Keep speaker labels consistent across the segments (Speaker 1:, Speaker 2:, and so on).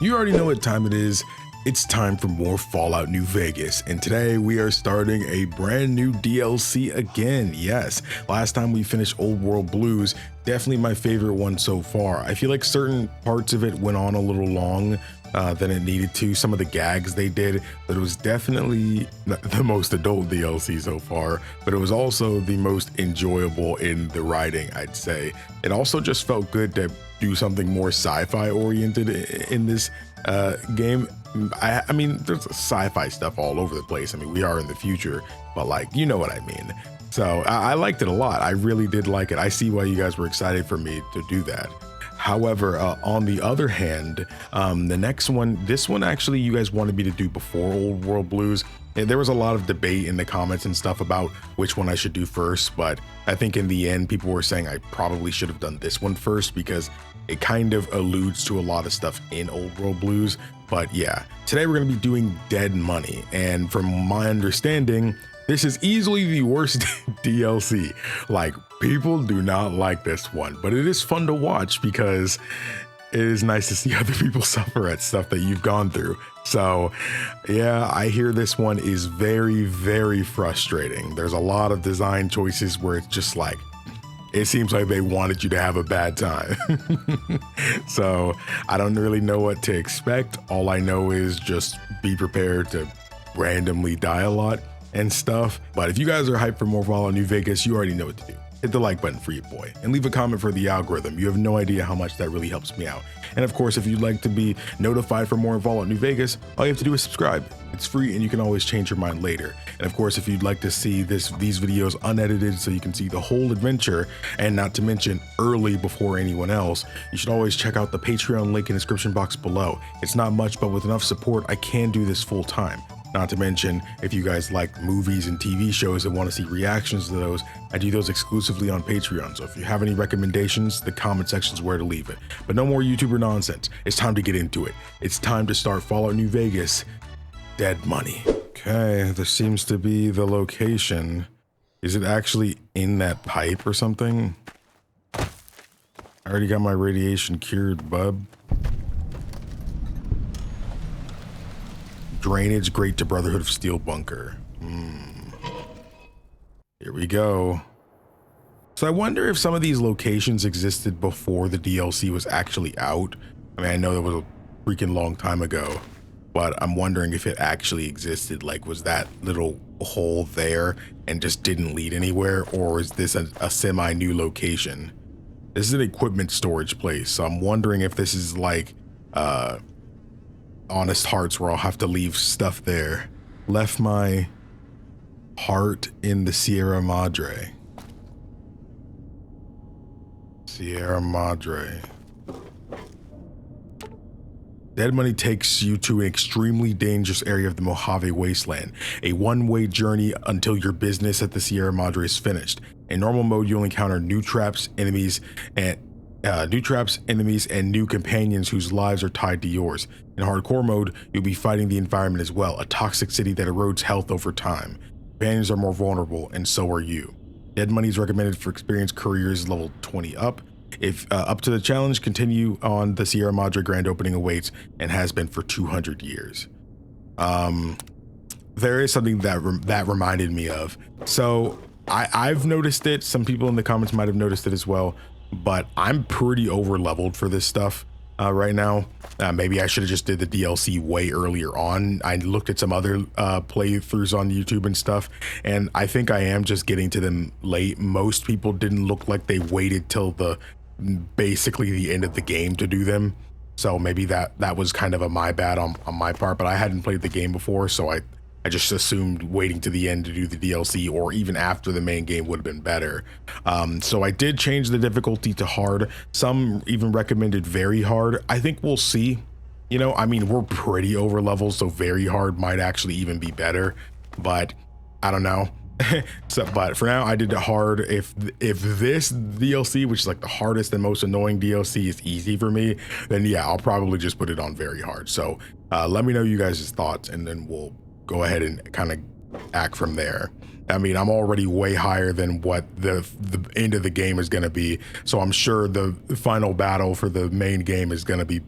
Speaker 1: You already know what time it is. It's time for more Fallout New Vegas, and today we are starting a brand new DLC again. Yes, last time we finished Old World Blues, definitely my favorite one so far. I feel like certain parts of it went on a little long than it needed to. Some of the gags they did, but it was definitely the most adult DLC so far, but it was also the most enjoyable in the writing, I'd say. It also just felt good to do something more sci-fi oriented in this game. I mean, there's sci-fi stuff all over the place. I mean, we are in the future, but like, you know what I mean. So I liked it a lot. I really did like it. I see why you guys were excited for me to do that. However, on the other hand, the next one, this one actually you guys wanted me to do before Old World Blues. And there was a lot of debate in the comments and stuff about which one I should do first, but I think in the end, people were saying I probably should have done this one first because it kind of alludes to a lot of stuff in Old World Blues. But yeah, today we're going to be doing Dead Money. And from my understanding, this is easily the worst DLC. Like, people do not like this one, but it is fun to watch because it is nice to see other people suffer at stuff that you've gone through. So yeah, I hear this one is very, very frustrating. There's a lot of design choices where it's just like, it seems like they wanted you to have a bad time. So I don't really know what to expect. All I know is just be prepared to randomly die a lot and stuff. But if you guys are hyped for more Fallout New Vegas, you already know what to do. Hit the like button for your boy and leave a comment for the algorithm. You have no idea how much that really helps me out. And of course, if you'd like to be notified for more Fallout New Vegas, all you have to do is subscribe. It's free and you can always change your mind later. And of course, if you'd like to see these videos unedited so you can see the whole adventure and not to mention early before anyone else, you should always check out the Patreon link in the description box below. It's not much, but with enough support, I can do this full time. Not to mention, if you guys like movies and TV shows and want to see reactions to those, I do those exclusively on Patreon. So if you have any recommendations, the comment section is where to leave it. But no more YouTuber nonsense. It's time to get into it. It's time to start Fallout New Vegas, Dead Money. Okay, this seems to be the location. Is it actually in that pipe or something? I already got my radiation cured, bub. Drainage Grate to Brotherhood of Steel bunker. Here we go. So I wonder if some of these locations existed before the DLC was actually out. I mean, I know that was a freaking long time ago, but I'm wondering if it actually existed. Like, was that little hole there and just didn't lead anywhere? Or is this a semi-new location? This is an equipment storage place. So I'm wondering if this is like, Honest Hearts where I'll have to leave stuff there. Left my heart in the Sierra Madre. Sierra Madre. Dead Money takes you to an extremely dangerous area of the Mojave Wasteland. A one-way journey until your business at the Sierra Madre is finished. In normal mode, you'll encounter new traps, enemies, and new companions whose lives are tied to yours. In hardcore mode, you'll be fighting the environment as well, a toxic city that erodes health over time. Companions are more vulnerable, and so are you. Dead Money is recommended for experienced couriers level 20 up. If up to the challenge, continue on. The Sierra Madre grand opening awaits and has been for 200 years. There is something that reminded me of. So I've noticed it. Some people in the comments might have noticed it as well. But I'm pretty over leveled for this stuff right now. Maybe I should have just did the DLC way earlier on. I looked at some other playthroughs on YouTube and stuff, and I think I am just getting to them late. Most people didn't look like they waited till basically the end of the game to do them. So maybe that was kind of a my bad on my part, but I hadn't played the game before, so I just assumed waiting to the end to do the DLC or even after the main game would have been better. So I did change the difficulty to hard. Some even recommended very hard. I think we'll see. You know, I mean, we're pretty over level, so very hard might actually even be better, but I don't know. But for now, I did it hard. If this DLC, which is like the hardest and most annoying DLC, is easy for me, then yeah, I'll probably just put it on very hard. So let me know you guys' thoughts, and then we'll go ahead and kind of act from there. I mean, I'm already way higher than what the end of the game is going to be, so I'm sure the final battle for the main game is going to be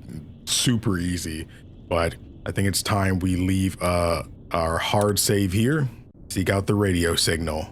Speaker 1: super easy. But I think it's time we leave our hard save here, seek out the radio signal.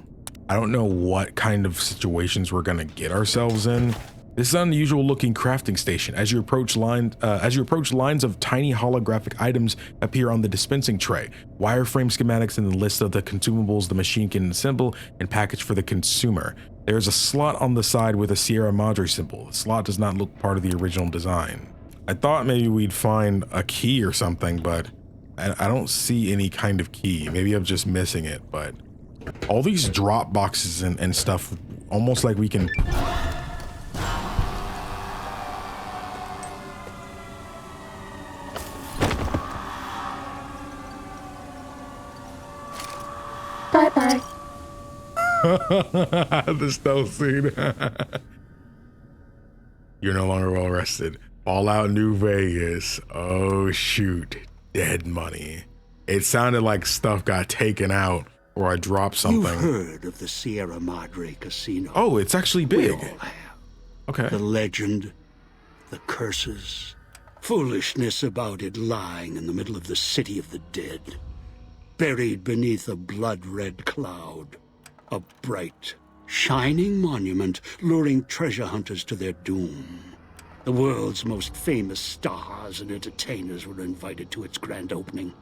Speaker 1: I don't know what kind of situations we're gonna get ourselves in. This is an unusual looking crafting station. As you approach lines of tiny holographic items appear on the dispensing tray. Wireframe schematics and the list of the consumables the machine can assemble and package for the consumer. There is a slot on the side with a Sierra Madre symbol. The slot does not look part of the original design. I thought maybe we'd find a key or something, but I don't see any kind of key. Maybe I'm just missing it, but all these drop boxes and stuff, almost like we can...
Speaker 2: Bye-bye.
Speaker 1: The stealth scene. You're no longer well rested. Fallout New Vegas. Oh shoot. Dead money. It sounded like stuff got taken out or I dropped something.
Speaker 3: You've heard of the Sierra Madre casino.
Speaker 1: Oh, it's actually big.
Speaker 3: We all have.
Speaker 1: Okay.
Speaker 3: The legend, the curses, foolishness about it lying in the middle of the city of the dead. Buried beneath a blood-red cloud. A bright, shining monument luring treasure hunters to their doom. The world's most famous stars and entertainers were invited to its grand opening.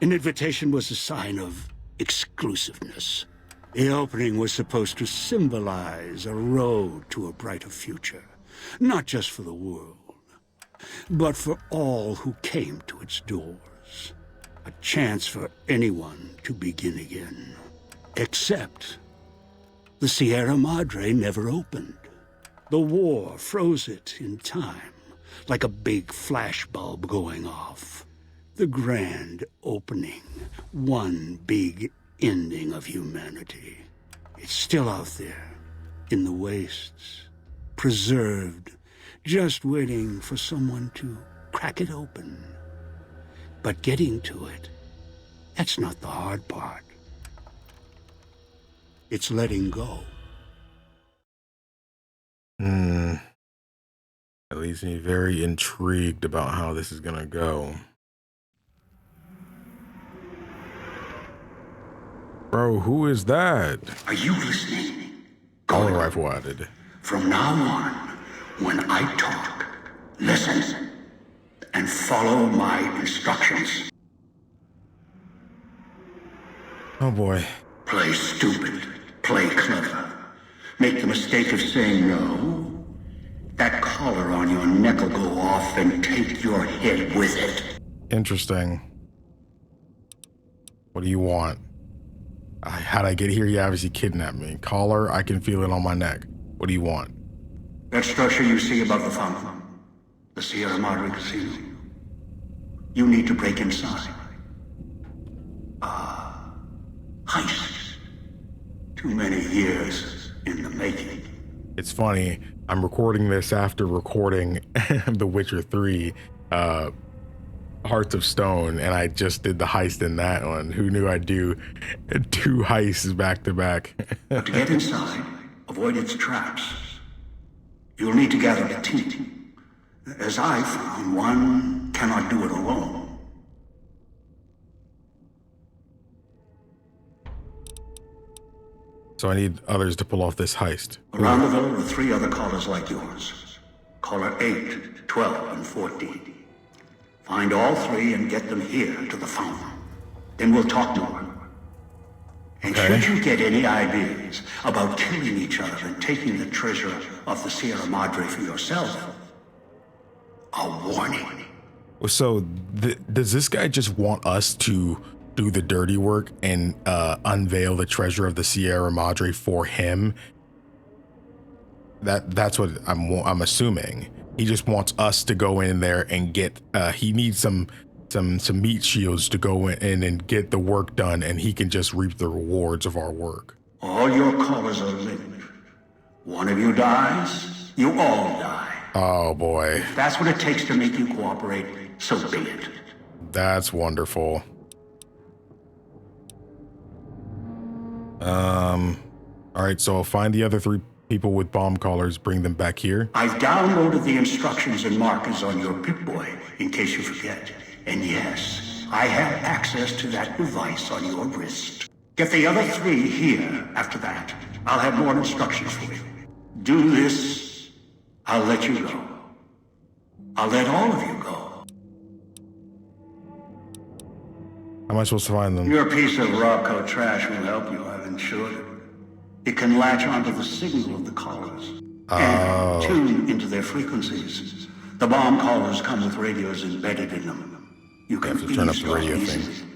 Speaker 3: An invitation was a sign of exclusiveness. The opening was supposed to symbolize a road to a brighter future. Not just for the world, but for all who came to its doors. A chance for anyone to begin again. Except the Sierra Madre never opened. The war froze it in time, like a big flashbulb going off. The grand opening, one big ending of humanity. It's still out there, in the wastes, preserved, just waiting for someone to crack it open. But getting to it, that's not the hard part. It's letting go.
Speaker 1: That leaves me very intrigued about how this is gonna go. Bro, who is that?
Speaker 3: Are you listening?
Speaker 1: All rifle added.
Speaker 3: From now on, when I talk, listen and follow my instructions.
Speaker 1: Oh boy.
Speaker 3: Play stupid, play clever. Make the mistake of saying no. That collar on your neck will go off and take your head with it.
Speaker 1: Interesting. What do you want? How'd I get here? You obviously kidnapped me. Collar, I can feel it on my neck. What do you want?
Speaker 3: That structure you see above the fountain, the Sierra Madre Casino. You need to break inside. Heist. Too many years in the making.
Speaker 1: It's funny. I'm recording this after recording The Witcher 3, Hearts of Stone, and I just did the heist in that one. Who knew I'd do 2 heists back to back?
Speaker 3: But to get inside, avoid its traps. You'll need to gather a team. As I found, one cannot do it alone.
Speaker 1: So I need others to pull off this heist.
Speaker 3: Around the villa are 3 other callers like yours. Caller 8, 12, and 14. Find all 3 and get them here to the fountain. Then we'll talk more. And should you get any ideas about killing each other and taking the treasure of the Sierra Madre for yourself, a warning.
Speaker 1: So does this guy just want us to do the dirty work and unveil the treasure of the Sierra Madre for him? That's what I'm assuming. He just wants us to go in there and get. He needs some meat shields to go in and get the work done, and he can just reap the rewards of our work.
Speaker 3: All your callers are linked. One of you dies, you all die.
Speaker 1: Oh boy.
Speaker 3: If that's what it takes to make you cooperate, so be it.
Speaker 1: That's wonderful. All right, so I'll find the other 3 people with bomb collars, bring them back here.
Speaker 3: I've downloaded the instructions and markers on your Pip-Boy, in case you forget. And yes, I have access to that device on your wrist. Get the other 3 here. After that, I'll have more instructions for you. Do this, I'll let you go. I'll let all of you go.
Speaker 1: How am I supposed to find them?
Speaker 3: Your piece of Rocco trash will help you, I've insured it. It can latch onto the signal of the collars and tune into their frequencies. The bomb collars come with radios embedded in them. You can
Speaker 1: turn up the radio thing.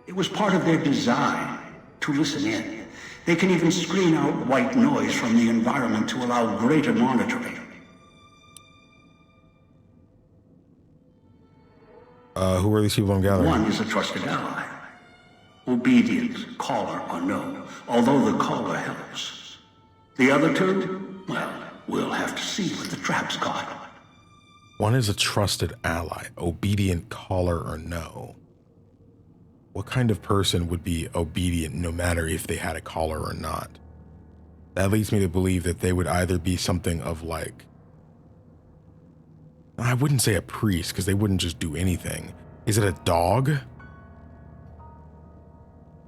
Speaker 3: It was part of their design to listen in. They can even screen out white noise from the environment to allow greater monitoring.
Speaker 1: Who are these people I'm gathering?
Speaker 3: One is a trusted ally. Obedient, caller or no, although the caller helps. The other 2, well, we'll have to see what the trap's got.
Speaker 1: One is a trusted ally, obedient, caller or no. What kind of person would be obedient no matter if they had a collar or not? That leads me to believe that they would either be something of like, I wouldn't say a priest because they wouldn't just do anything. Is it a dog?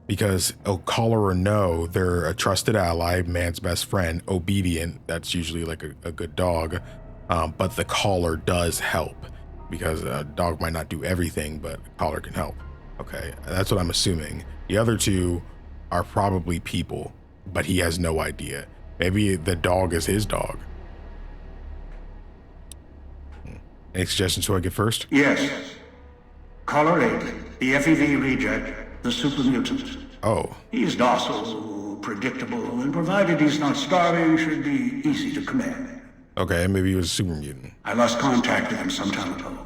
Speaker 1: Because a collar or no, they're a trusted ally, man's best friend, obedient. That's usually like a good dog. But the collar does help because a dog might not do everything, but a collar can help. Okay, that's what I'm assuming. The other 2 are probably people, but he has no idea. Maybe the dog is his dog. Any suggestions who I get first?
Speaker 3: Yes. Caller 8, the FEV reject, the super mutant.
Speaker 1: Oh.
Speaker 3: He's docile, predictable, and provided he's not starving, should be easy to command.
Speaker 1: Okay, maybe he was a super mutant.
Speaker 3: I lost contact with him some time ago.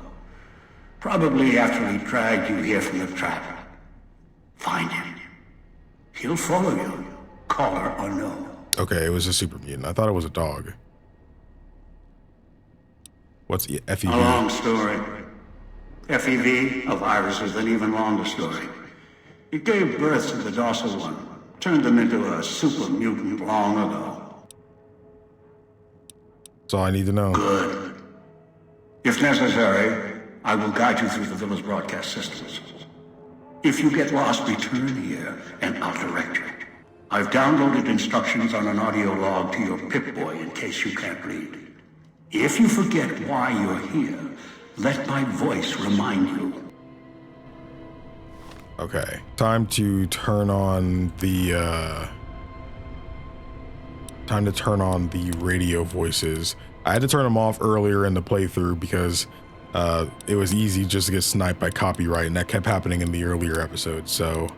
Speaker 3: Probably after he dragged you here from the trap. Find him. He'll follow you, caller or no.
Speaker 1: Okay, it was a super mutant. I thought it was a dog. What's FEV?
Speaker 3: A long story. FEV, a virus with an even longer story. It gave birth to the docile one, turned them into a super mutant long ago.
Speaker 1: That's all I need to know.
Speaker 3: Good. If necessary, I will guide you through the villa's broadcast systems. If you get lost, return here, and I'll direct you. I've downloaded instructions on an audio log to your Pip-Boy in case you can't read. If you forget why you're here, let my voice remind you.
Speaker 1: Okay, time to turn on the radio voices. I had to turn them off earlier in the playthrough because it was easy just to get sniped by copyright, and that kept happening in the earlier episodes. So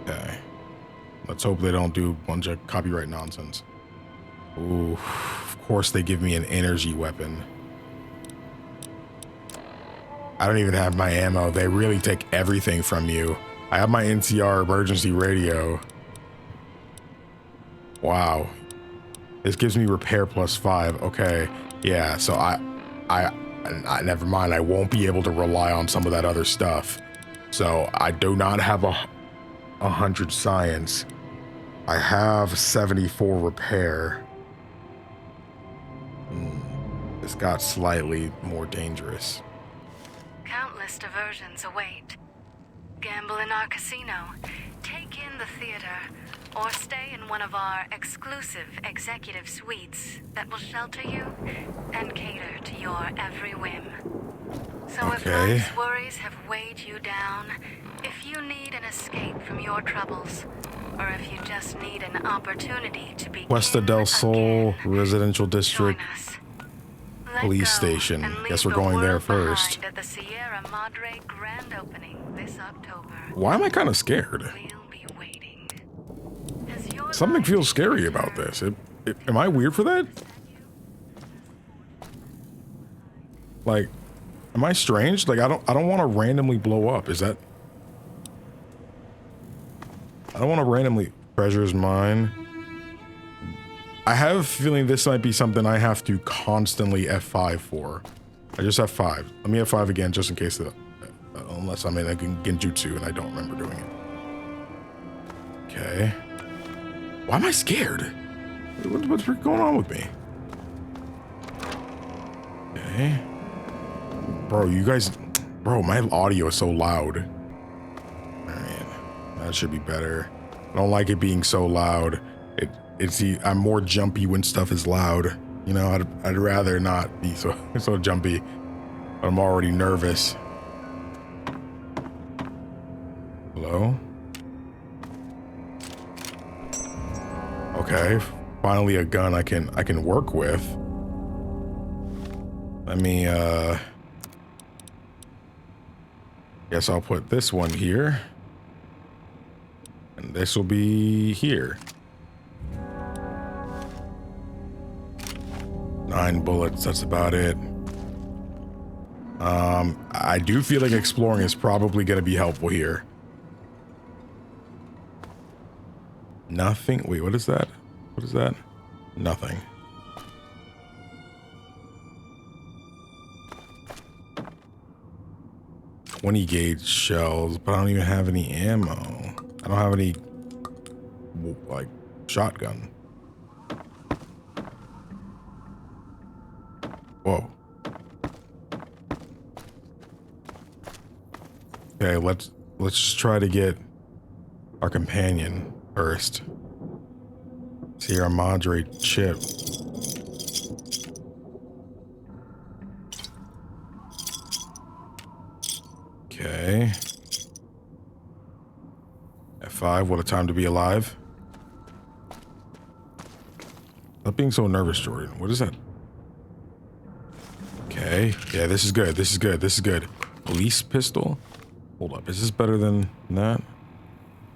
Speaker 1: okay, let's hope they don't do a bunch of copyright nonsense. Ooh, of course they give me an energy weapon. I don't even have my ammo. They really take everything from you. I have my NCR emergency radio. Wow. This gives me repair +5. Okay. Yeah, so I never mind. I won't be able to rely on some of that other stuff. So I do not have 100 science. I have 74 repair. This got slightly more dangerous.
Speaker 4: Countless diversions await. Gamble in our casino, take in the theater, or stay in one of our exclusive executive suites that will shelter you and cater to your every whim. So if life's worries have weighed you down, if you need an escape from your troubles, or if you just need an opportunity to begin
Speaker 1: Cuesta del Sol Residential District Police Station. Guess we're going there first.
Speaker 4: At the Sierra Madre grand opening this October.
Speaker 1: Why am I kind of scared?
Speaker 4: We'll be waiting.
Speaker 1: Something feels scary about this. Am I weird for that? Like, am I strange? Like, I don't want to randomly blow up. Is that? I don't want to randomly. Treasure's mine. I have a feeling this might be something I have to constantly F5 for. I just F5. Let me F5 again just in case unless I'm in a genjutsu and I don't remember doing it. Okay. Why am I scared? What's going on with me? Okay. Bro, you guys... Bro, my audio is so loud. Alright. That should be better. I don't like it being so loud. I'm more jumpy when stuff is loud. You know, I'd rather not be so jumpy. But I'm already nervous. Hello? Okay, finally a gun I can work with. Let me guess I'll put this one here. And this will be here. 9 bullets, that's about it. I do feel like exploring is probably gonna be helpful here. Nothing. Wait, what is that? What is that? Nothing. .20 gauge shells, but I don't even have any ammo. I don't have any, like, shotgun. Whoa. Okay, let's just try to get our companion first. Sierra Madre chip. Okay. F5, what a time to be alive. Stop being so nervous, Jordan. What is that? Okay. Yeah, this is good. This is good. This is good. Police pistol? Hold up. Is this better than that?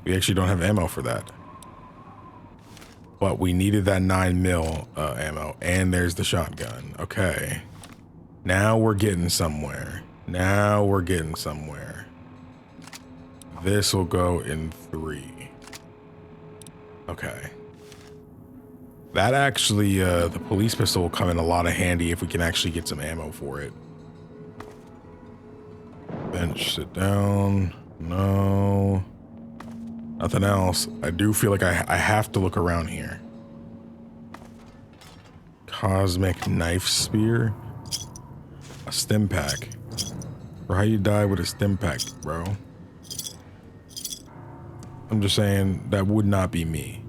Speaker 1: We actually don't have ammo for that. But we needed that 9mm ammo. And there's the shotgun. Okay. Now we're getting somewhere. Now we're getting somewhere. This will go in 3. Okay. That actually, the police pistol will come in a lot of handy if we can actually get some ammo for it. Bench, sit down. No. Nothing else. I do feel like I have to look around here. Cosmic knife spear. A stim pack. Or how you die with a stim pack, bro? I'm just saying that would not be me.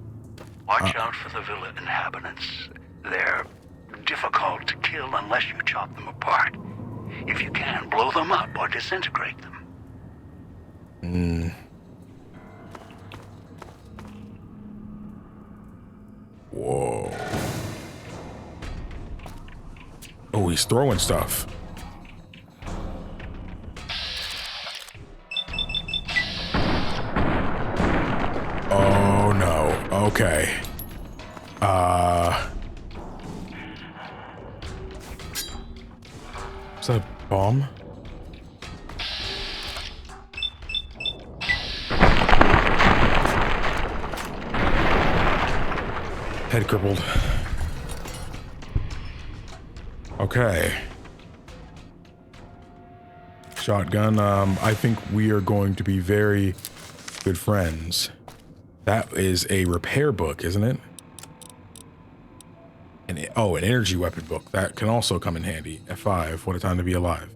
Speaker 3: Watch out for the villa inhabitants. They're difficult to kill unless you chop them apart. If you can, blow them up or disintegrate them.
Speaker 1: Whoa. Oh, he's throwing stuff. Oh no. Okay. Is that a bomb? Head crippled. Okay. Shotgun. I think we are going to be very good friends. That is a repair book, isn't it? An energy weapon book. That can also come in handy. F5, what a time to be alive.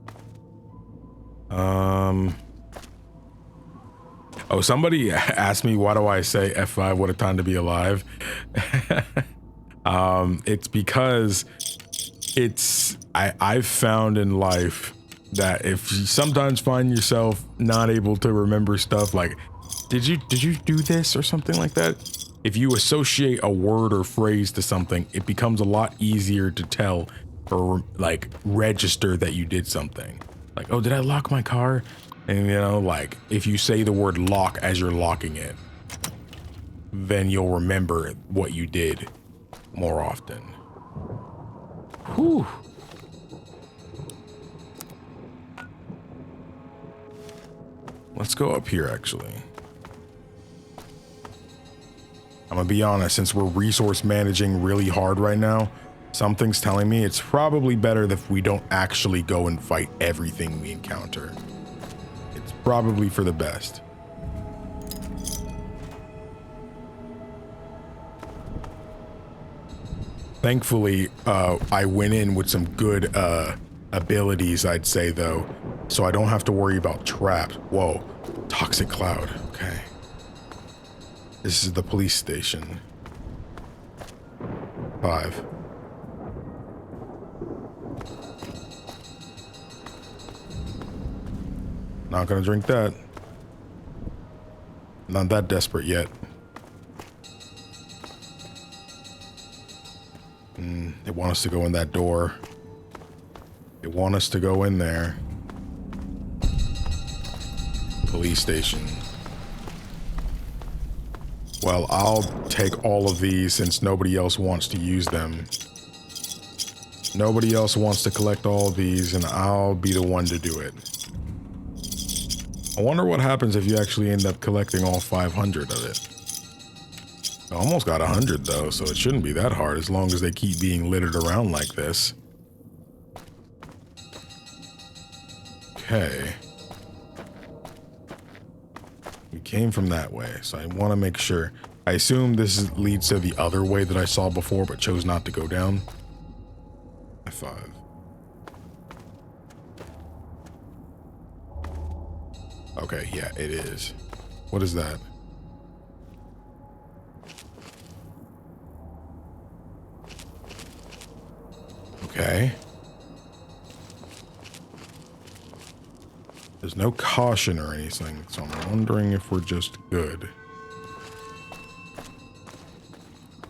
Speaker 1: Oh, somebody asked me, why do I say F5, what a time to be alive? It's because I've found in life that if you sometimes find yourself not able to remember stuff like, did you do this or something like that? If you associate a word or phrase to something, it becomes a lot easier to tell or like register that you did something. Like, oh, did I lock my car? And you know, like if you say the word lock as you're locking it, then you'll remember what you did more often. Whew. Let's go up here, actually. I'm gonna be honest, since we're resource managing really hard right now, something's telling me it's probably better if we don't actually go and fight everything we encounter. probably for the best. Thankfully, I went in with some good abilities, I'd say, though, so I don't have to worry about traps. Whoa, toxic cloud. Okay. This is the police station. 5. Not gonna drink that. Not that desperate yet. They want us to go in that door. They want us to go in there. Police station. Well, I'll take all of these since nobody else wants to use them. Nobody else wants to collect all of these, and I'll be the one to do it. I wonder what happens if you actually end up collecting all 500 of it. I almost got 100 though, so it shouldn't be that hard as long as they keep being littered around like this. Okay. We came from that way, so I want to make sure. I assume this leads to the other way that I saw before, but chose not to go down. F5. Okay, yeah, it is. What is that? Okay. There's no caution or anything, so I'm wondering if we're just good.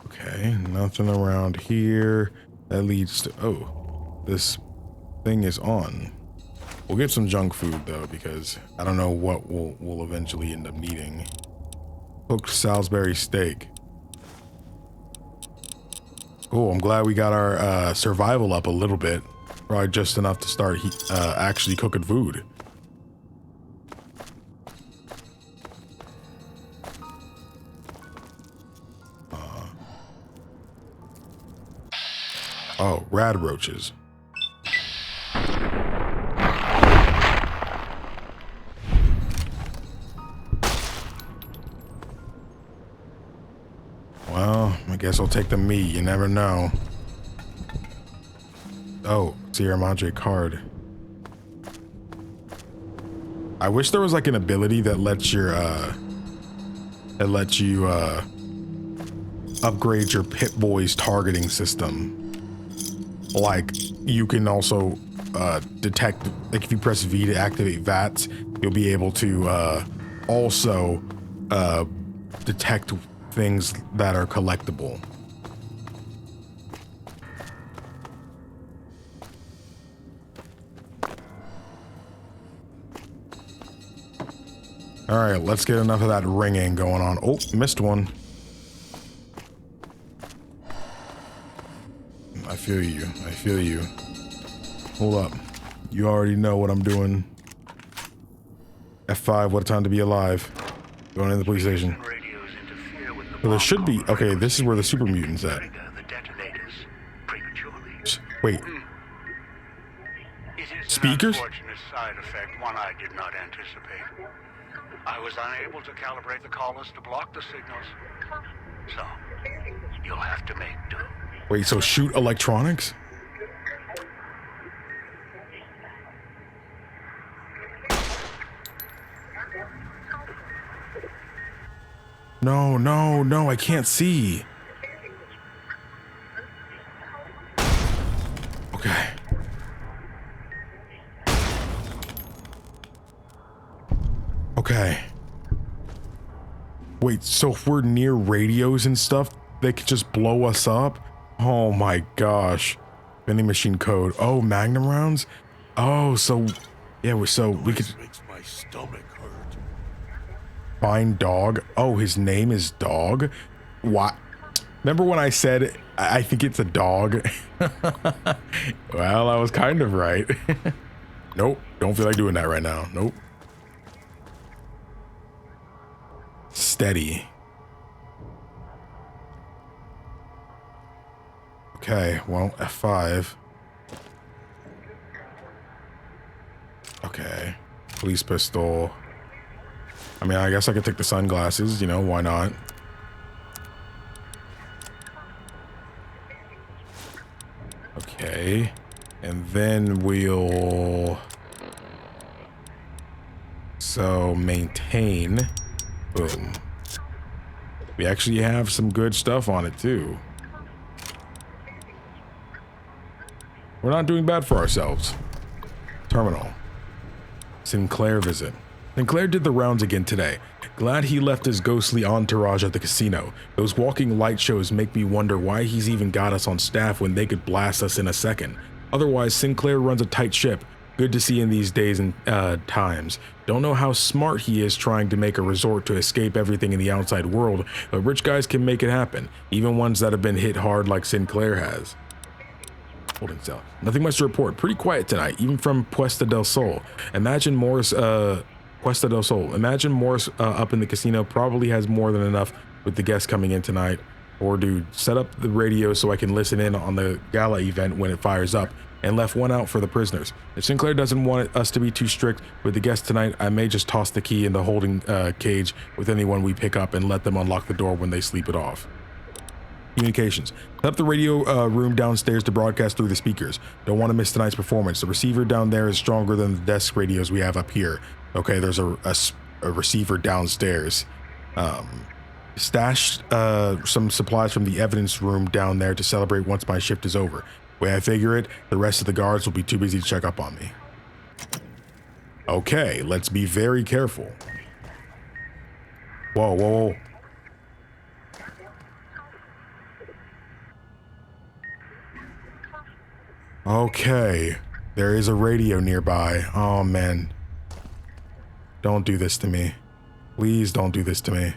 Speaker 1: Okay, nothing around here. That leads to... Oh, this thing is on. We'll get some junk food, though, because I don't know what we'll eventually end up needing. Cooked Salisbury steak. Oh, I'm glad we got our survival up a little bit. Probably just enough to start actually cooking food. Oh, rad roaches. Well, I guess I'll take the meat. You never know. Oh, Sierra Madre card. I wish there was like an ability that lets you upgrade your Pit Boy's targeting system. Like you can also detect, like if you press V to activate VATS, you'll be able to also detect things that are collectible. All right, let's get enough of that ringing going on. Oh, missed one. I feel you. I feel you. Hold up. You already know what I'm doing. F5, what a time to be alive. Going into the police station. So there should be... Okay, this is where the super mutant's at. Wait. Speakers?
Speaker 3: Unfortunate side effect, one I did not anticipate. I was unable to calibrate the collars to block the signals. So, you'll have to make do.
Speaker 1: Wait, so shoot electronics? No, no, no, I can't see. Okay. Okay. Wait, so if we're near radios and stuff, they could just blow us up? Oh my gosh. Vending machine code. Oh, Magnum rounds? Oh, so yeah, so we could
Speaker 3: Makes my stomach hurt.
Speaker 1: find dog. Oh, his name is Dog. What? Remember when I said I think it's a dog? Well, I was kind of right. Nope, don't feel like doing that right now. Nope. Steady. Okay, well, F5. Okay. Police pistol. I mean, I guess I could take the sunglasses, you know, why not? Okay. And then we'll... So, maintain. Boom. We actually have some good stuff on it, too. We're not doing bad for ourselves. Terminal. Sinclair visit. Sinclair did the rounds again today. Glad he left his ghostly entourage at the casino. Those walking light shows make me wonder why he's even got us on staff when they could blast us in a second. Otherwise, Sinclair runs a tight ship. Good to see in these days and times. Don't know how smart he is trying to make a resort to escape everything in the outside world, but rich guys can make it happen, even ones that have been hit hard like Sinclair has. Holding cell. Nothing much to report. Pretty quiet tonight, even from Puesta del Sol. Imagine Morris, Puesta del Sol. Imagine Morris up in the casino probably has more than enough with the guests coming in tonight. Or dude, set up the radio so I can listen in on the gala event when it fires up, and left one out for the prisoners. If Sinclair doesn't want us to be too strict with the guests tonight, I may just toss the key in the holding cage with anyone we pick up and let them unlock the door when they sleep it off. Communications. Set up the radio room downstairs to broadcast through the speakers. Don't want to miss tonight's performance. The receiver down there is stronger than the desk radios we have up here. Okay, there's a receiver downstairs. Stashed some supplies from the evidence room down there to celebrate once my shift is over. Way I figure it, the rest of the guards will be too busy to check up on me. Okay, let's be very careful. Whoa, whoa, whoa. Okay, there is a radio nearby. Oh man. Don't do this to me. Please don't do this to me.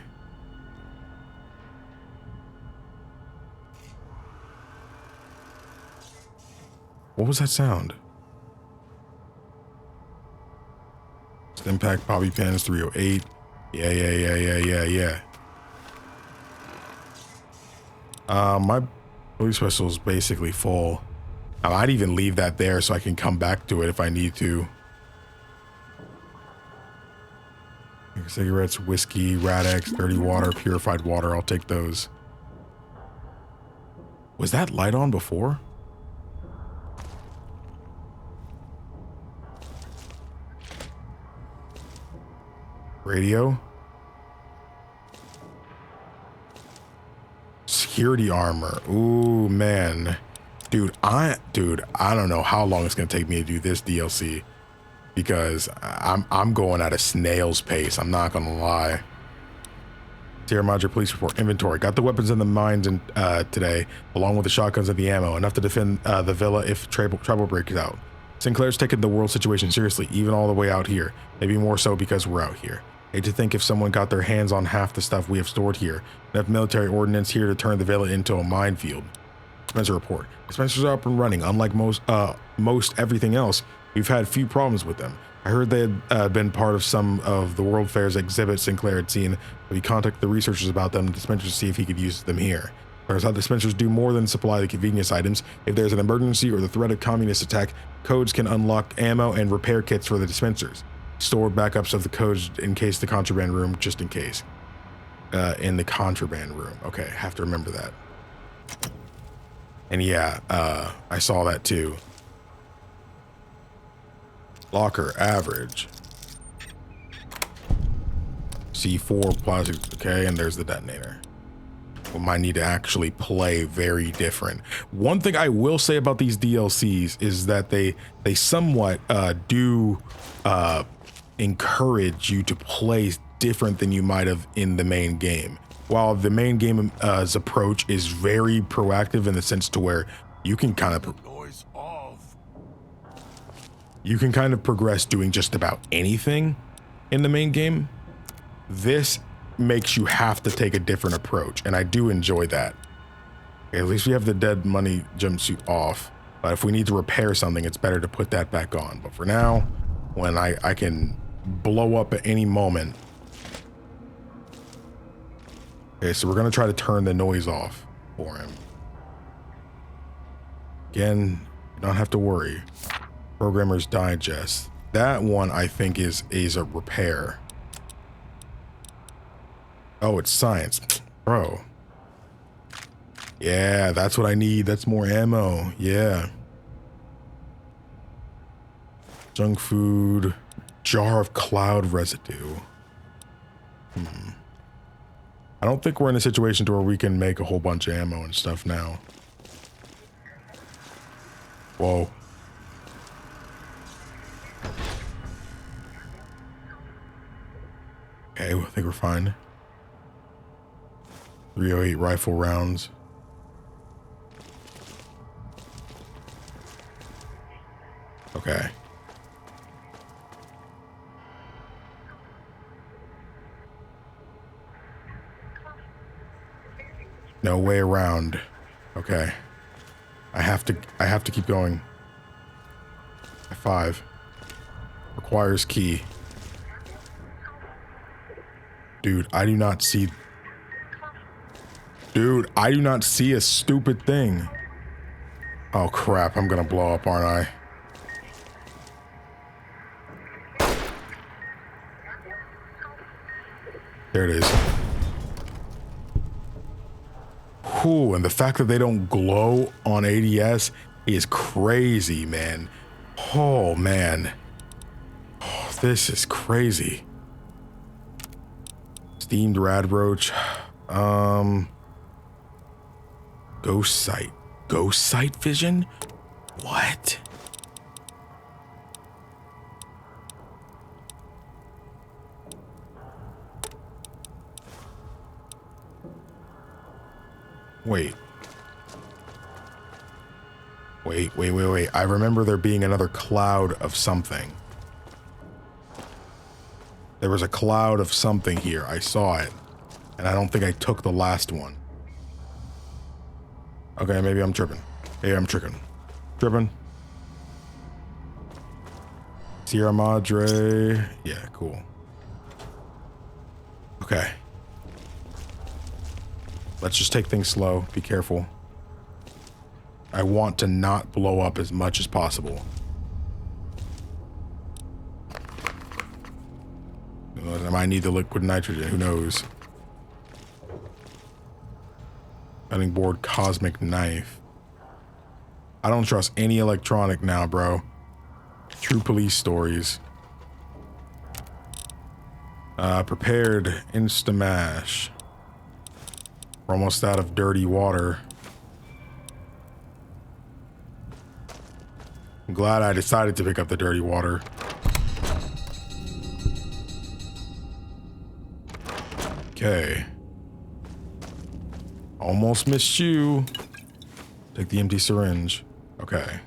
Speaker 1: What was that sound? Impact Bobby Pins 308. Yeah. My police pistol is basically full. I might even leave that there so I can come back to it if I need to. Cigarettes, whiskey, Radex, dirty water, purified water. I'll take those. Was that light on before? Radio. Security armor. Ooh, man. Dude, I don't know how long it's gonna take me to do this DLC, because I'm going at a snail's pace. I'm not gonna lie. Sierra Madre police report. Inventory. Got the weapons and the mines in, today, along with the shotguns and the ammo, enough to defend the villa if trouble breaks out. Sinclair's taken the world situation seriously, even all the way out here. Maybe more so because we're out here. Hate to think if someone got their hands on half the stuff we have stored here. Enough military ordnance here to turn the villa into a minefield. Dispenser report. Dispensers are up and running. Unlike most everything else, we've had few problems with them. I heard they had been part of some of the World Fair's exhibits Sinclair had seen, but he contacted the researchers about them, dispensers, to see if he could use them here. Turns out dispensers do more than supply the convenience items. If there's an emergency or the threat of communist attack, codes can unlock ammo and repair kits for the dispensers. Stored backups of the codes in case the contraband room, just in case. In the contraband room. Okay, have to remember that. And yeah, I saw that too. Locker, average. C4 plastic, okay, and there's the detonator. We might need to actually play very different. One thing I will say about these DLCs is that they somewhat do encourage you to play different than you might have in the main game. While the main game's approach is very proactive in the sense to where you can kind of progress doing just about anything in the main game. This makes you have to take a different approach, and I do enjoy that. Okay, at least we have the dead money jumpsuit off, but if we need to repair something, it's better to put that back on. But for now, when I can blow up at any moment. Okay, so we're gonna try to turn the noise off for him. Again, you don't have to worry. Programmer's Digest. That one I think is a repair. Oh, it's science. Bro. Yeah, that's what I need. That's more ammo. Yeah. Junk food. Jar of cloud residue. I don't think we're in a situation to where we can make a whole bunch of ammo and stuff now. Whoa. Okay, I think we're fine. 308 rifle rounds. Okay. No way around. Okay. I have to keep going. F5. Requires key. Dude, I do not see... Dude, I do not see a stupid thing. Oh crap, I'm gonna blow up, aren't I? There it is. Whew, and the fact that they don't glow on ADS is crazy, man. Oh, man. Oh, this is crazy. Steamed radroach. Ghost sight. Ghost sight vision? What? Wait. Wait. I remember there being another cloud of something. There was a cloud of something here. I saw it. And I don't think I took the last one. Okay, maybe I'm tripping. Maybe I'm tripping. Sierra Madre. Yeah, cool. Okay. Let's just take things slow. Be careful. I want to not blow up as much as possible. I might need the liquid nitrogen. Who knows? Cutting board, cosmic knife. I don't trust any electronic now, bro. True police stories. Prepared Instamash. We're almost out of dirty water. I'm glad I decided to pick up the dirty water. Okay. Almost missed you. Take the empty syringe. Okay.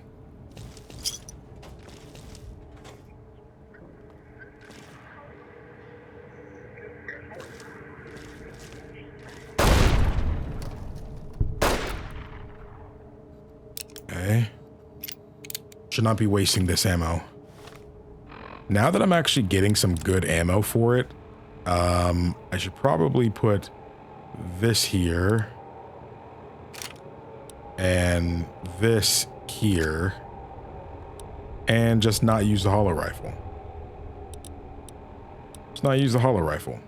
Speaker 1: Okay. Should not be wasting this ammo. Now that I'm actually getting some good ammo for it, I should probably put this here and this here and just not use the hollow rifle. Just not use the hollow rifle.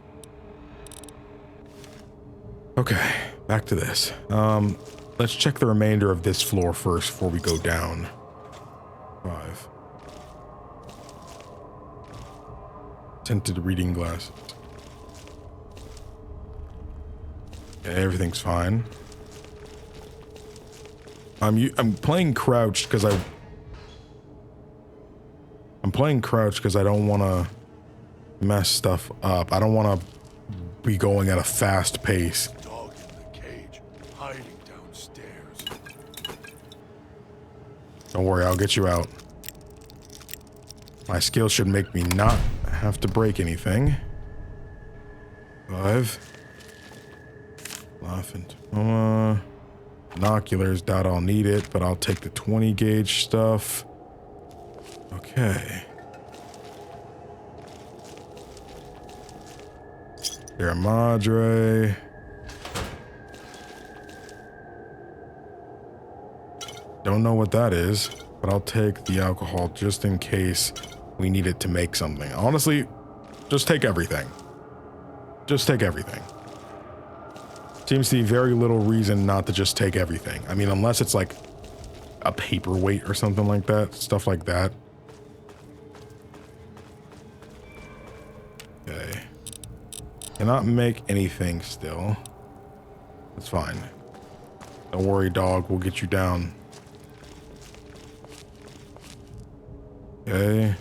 Speaker 1: Okay, back to this. Let's check the remainder of this floor first before we go down. 5. Tinted reading glasses. Okay, everything's fine. I'm playing crouched because I'm playing crouched because I don't want to mess stuff up. I don't want to be going at a fast pace.
Speaker 5: Dog in the cage, hiding downstairs.
Speaker 1: Don't worry, I'll get you out. My skill should make me not have to break anything. 5. Laughing. Binoculars, doubt I'll need it, but I'll take the 20 gauge stuff. Okay. Sierra Madre. Don't know what that is, but I'll take the alcohol just in case we need it to make something. Honestly, just take everything. Just take everything. Seems to be very little reason not to just take everything. I mean, unless it's like a paperweight or something like that. Stuff like that. Okay. Cannot make anything still. That's fine. Don't worry, dog. We'll get you down. Okay.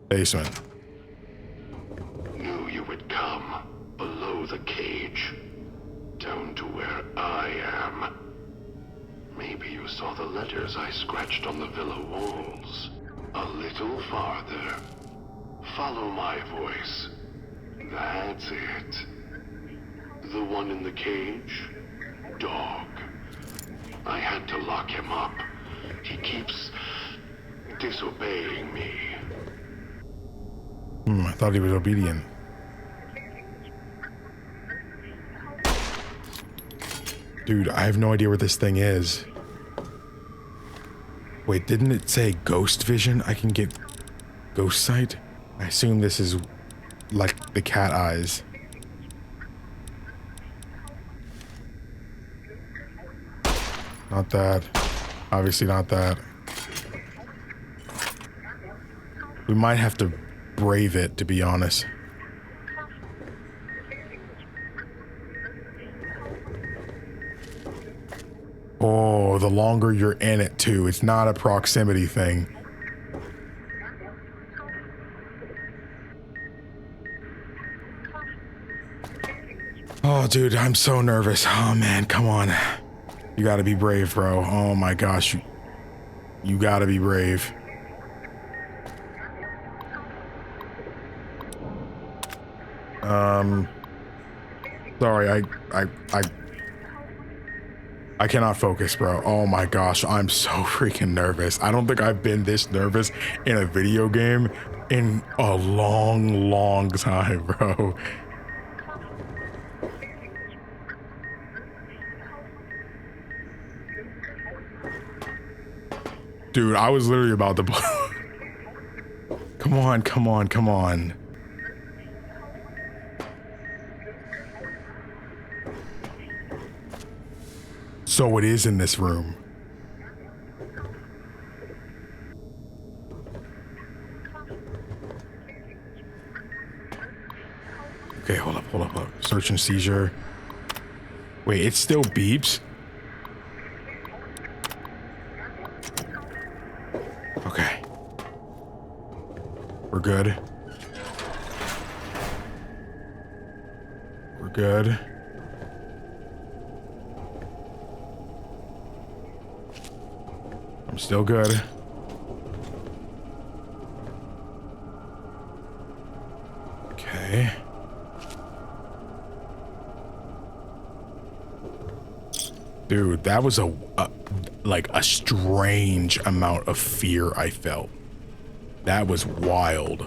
Speaker 1: Basement.
Speaker 6: Knew you would come. Below the cage. Down to where I am. Maybe you saw the letters I scratched on the villa walls. A little farther. Follow my voice. That's it. The one in the cage? Dog. I had to lock him up. He keeps disobeying me.
Speaker 1: I thought he was obedient. Dude, I have no idea where this thing is. Wait, didn't it say ghost vision? I can get ghost sight? I assume this is like the cat eyes. Not that. Obviously not that. We might have to brave it, to be honest. Oh, the longer you're in it too. It's not a proximity thing. Oh, dude, I'm so nervous. Oh, man, come on. You gotta be brave, bro. Oh, my gosh. You gotta be brave. Sorry, I cannot focus, bro. Oh my gosh, I'm so freaking nervous. I don't think I've been this nervous in a video game in a long time, bro. Dude, I was literally about to blow. Come on, come on, come on. So it is in this room. Okay, hold up. Search and seizure. Wait, it still beeps? Okay. We're good. We're good. I'm still good. Okay. Dude, that was like a strange amount of fear I felt. That was wild.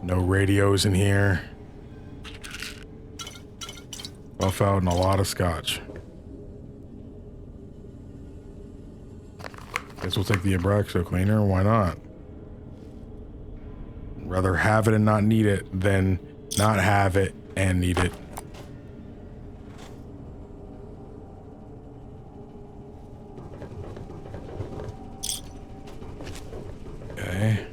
Speaker 1: No radios in here. Buff out and a lot of scotch. Guess we'll take the Abraxo cleaner. Why not? Rather have it and not need it than not have it and need it. Okay.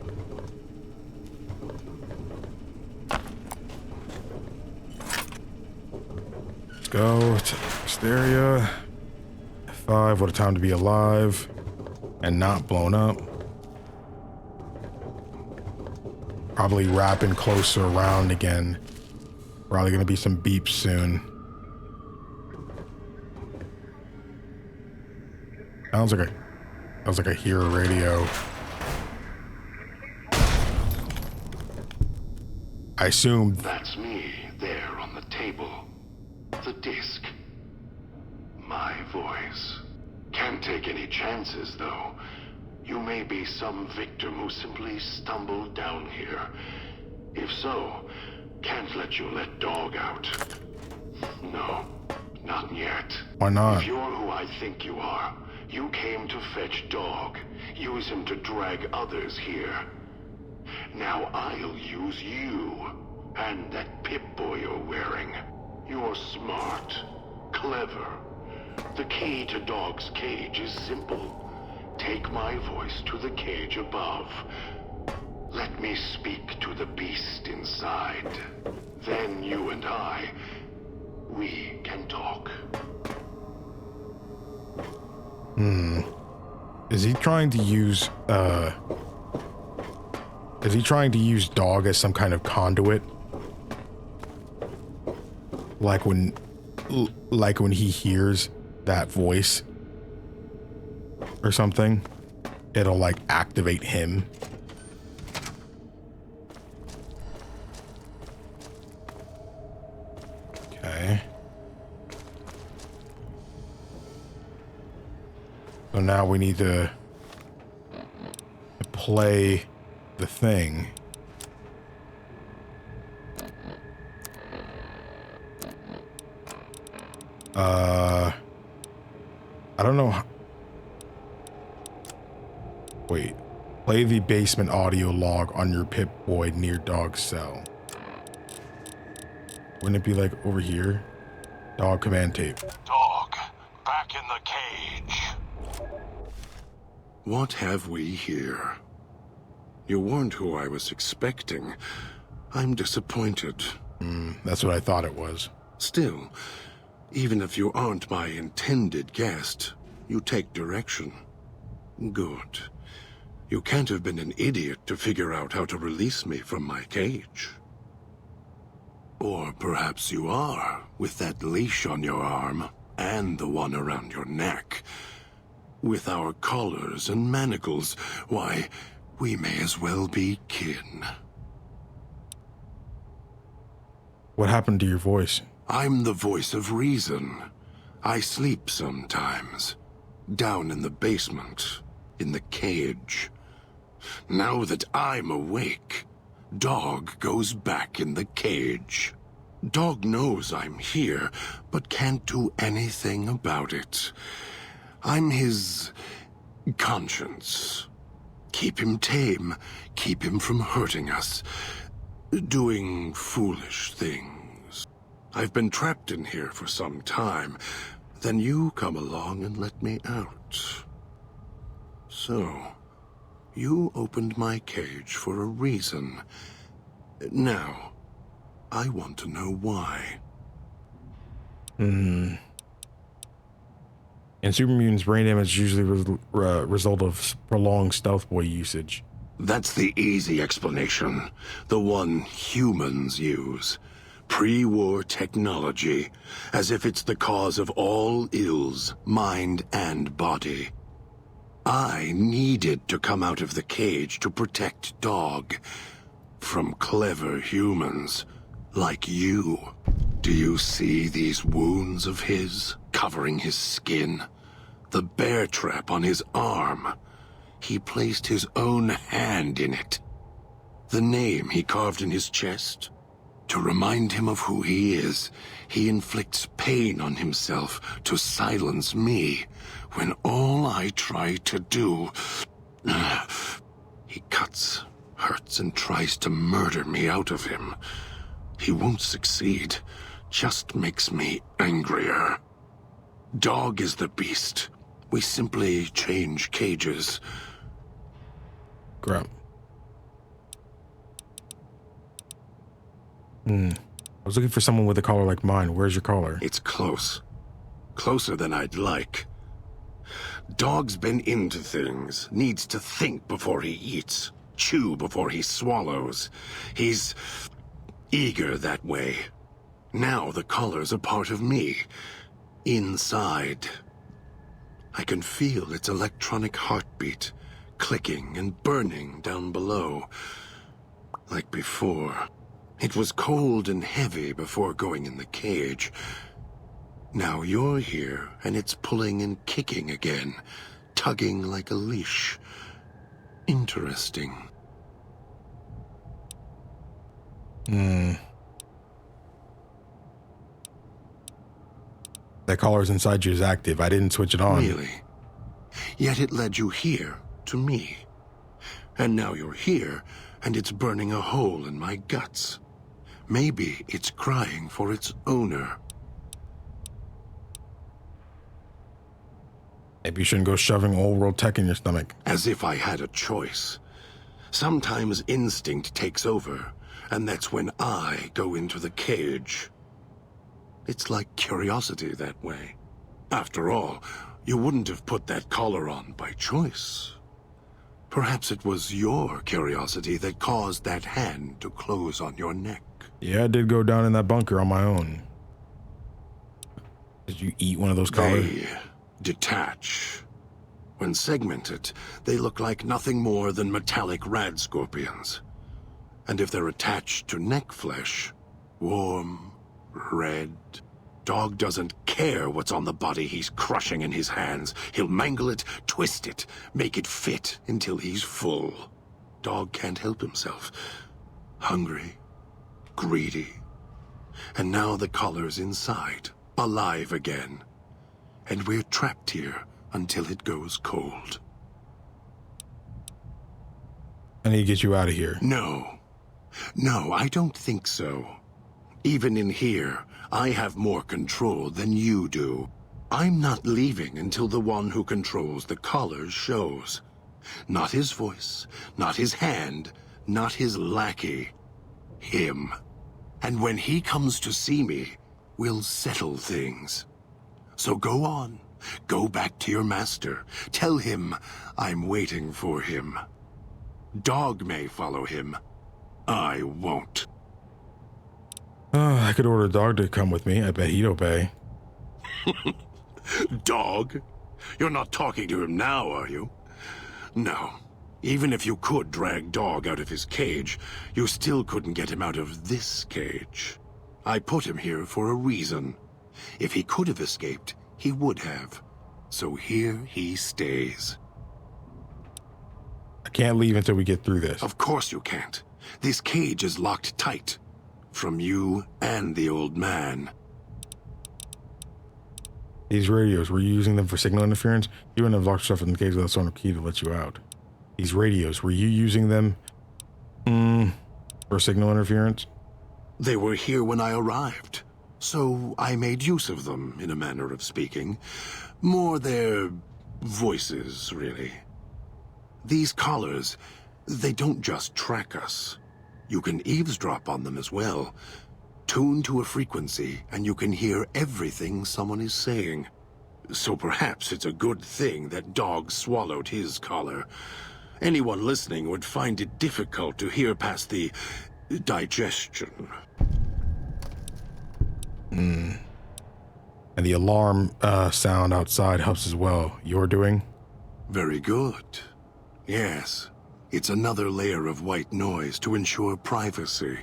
Speaker 1: Go to hysteria. 5, what a time to be alive and not blown up. Probably wrapping closer around again. Probably gonna be some beeps soon. Sounds like I hear a radio. I assume
Speaker 6: That's me there on the table. The disc. My voice. Can't take any chances, though. You may be some victim who simply stumbled down here. If so, can't let you let dog out. No. Not yet.
Speaker 1: Why not?
Speaker 6: If you're who I think you are, you came to fetch Dog. Use him to drag others here. Now I'll use you. And that Pip-Boy you're wearing. You're smart. Clever. The key to Dog's cage is simple. Take my voice to the cage above. Let me speak to the beast inside. Then you and I, we can talk.
Speaker 1: Is he trying to use, Dog as some kind of conduit? Like when he hears that voice or something, it'll like activate him. Okay. So now we need to play the thing. I don't know. Wait. Play the basement audio log on your Pip-Boy near Dog's cell. Wouldn't it be like over here? Dog command tape.
Speaker 6: Dog, back in the cage.
Speaker 5: What have we here? You weren't who I was expecting. I'm disappointed.
Speaker 1: That's what I thought it was.
Speaker 5: Still, even if you aren't my intended guest, you take direction. Good. You can't have been an idiot to figure out how to release me from my cage. Or perhaps you are, with that leash on your arm, and the one around your neck. With our collars and manacles, why, we may as well be kin.
Speaker 1: What happened to your voice?
Speaker 5: I'm the voice of reason. I sleep sometimes. Down in the basement, in the cage. Now that I'm awake, Dog goes back in the cage. Dog knows I'm here, but can't do anything about it. I'm his conscience. Keep him tame, keep him from hurting us, doing foolish things. I've been trapped in here for some time. Then you come along and let me out. So, you opened my cage for a reason. Now, I want to know why.
Speaker 1: In super mutants, brain damage is usually a result of prolonged stealth boy usage.
Speaker 5: That's the easy explanation. The one humans use. Pre-war technology. As if it's the cause of all ills, mind and body. I needed to come out of the cage to protect Dog. From clever humans. Like you. Do you see these wounds of his, covering his skin? The bear trap on his arm. He placed his own hand in it. The name he carved in his chest. To remind him of who he is, he inflicts pain on himself to silence me, when all I try to do... He cuts, hurts, and tries to murder me out of him. He won't succeed, just makes me angrier. Dog is the beast. We simply change cages.
Speaker 1: Grump. I was looking for someone with a collar like mine. Where's your collar?
Speaker 5: It's close. Closer than I'd like. Dog's been into things. Needs to think before he eats. Chew before he swallows. He's eager that way. Now the collar's a part of me. Inside. I can feel its electronic heartbeat. Clicking and burning down below. Like before. It was cold and heavy before going in the cage. Now you're here, and it's pulling and kicking again, tugging like a leash. Interesting.
Speaker 1: That collar's inside you is active. I didn't switch it on.
Speaker 5: Really? Yet it led you here, to me. And now you're here, and it's burning a hole in my guts. Maybe it's crying for its owner.
Speaker 1: Maybe you shouldn't go shoving old world tech in your stomach.
Speaker 5: As if I had a choice. Sometimes instinct takes over, and that's when I go into the cage. It's like curiosity that way. After all, you wouldn't have put that collar on by choice. Perhaps it was your curiosity that caused that hand to close on your neck.
Speaker 1: Yeah, I did go down in that bunker on my own. Did you eat one of those collars?
Speaker 5: They detach. When segmented, they look like nothing more than metallic rad scorpions. And if they're attached to neck flesh, warm, red, dog doesn't care what's on the body he's crushing in his hands. He'll mangle it, twist it, make it fit until he's full. Dog can't help himself. Hungry, greedy. And now the collar's inside, alive again. And we're trapped here until it goes cold.
Speaker 1: I need to get you out of here.
Speaker 5: No, I don't think so. Even in here, I have more control than you do. I'm not leaving until the one who controls the collars shows. Not his voice, not his hand, not his lackey. Him. And when he comes to see me, we'll settle things. So go on. Go back to your master. Tell him I'm waiting for him. Dog may follow him. I won't.
Speaker 1: I could order a dog to come with me. I bet he'd obey.
Speaker 5: Dog? You're not talking to him now, are you? No. Even if you could drag Dog out of his cage, you still couldn't get him out of this cage. I put him here for a reason. If he could have escaped, he would have. So here he stays.
Speaker 1: I can't leave until we get through this.
Speaker 5: Of course you can't. This cage is locked tight. From you and the old man.
Speaker 1: These radios, were you using them for signal interference? You wouldn't have locked yourself in the cage without a key to let you out. These radios, were you using them for signal interference?
Speaker 5: They were here when I arrived. So I made use of them, in a manner of speaking. More their voices, really. These collars, they don't just track us. You can eavesdrop on them as well. Tune to a frequency, and you can hear everything someone is saying. So perhaps it's a good thing that Dog swallowed his collar. Anyone listening would find it difficult to hear past the digestion.
Speaker 1: And the alarm sound outside helps as well. You're doing?
Speaker 5: Very good. Yes. It's another layer of white noise to ensure privacy.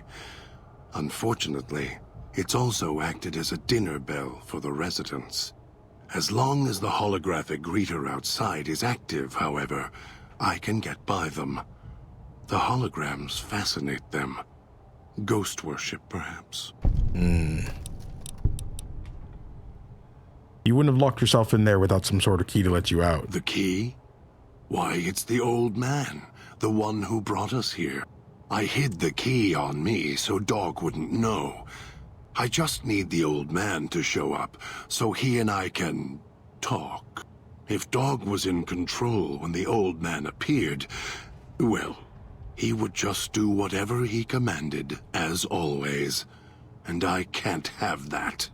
Speaker 5: Unfortunately, it's also acted as a dinner bell for the residents. As long as the holographic greeter outside is active, however, I can get by them. The holograms fascinate them. Ghost worship, perhaps.
Speaker 1: You wouldn't have locked yourself in there without some sort of key to let you out.
Speaker 5: The key? Why, it's the old man, the one who brought us here. I hid the key on me so Dog wouldn't know. I just need the old man to show up so he and I can talk. If Dog was in control when the old man appeared, well, he would just do whatever he commanded, as always. And I can't have that.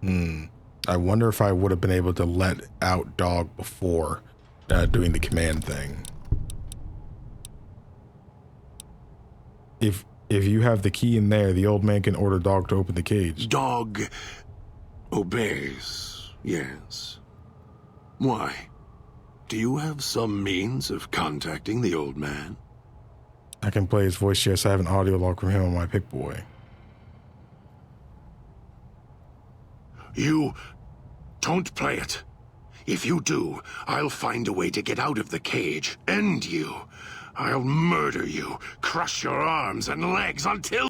Speaker 1: I wonder if I would have been able to let out Dog before doing the command thing. If you have the key in there, the old man can order Dog to open the cage.
Speaker 5: Dog obeys, yes. Why? Do you have some means of contacting the old man?
Speaker 1: I can play his voice. Yes, I have an audio log from him on my Pick-Boy.
Speaker 5: You don't play it. If you do, I'll find a way to get out of the cage. End you. I'll murder you, crush your arms and legs until...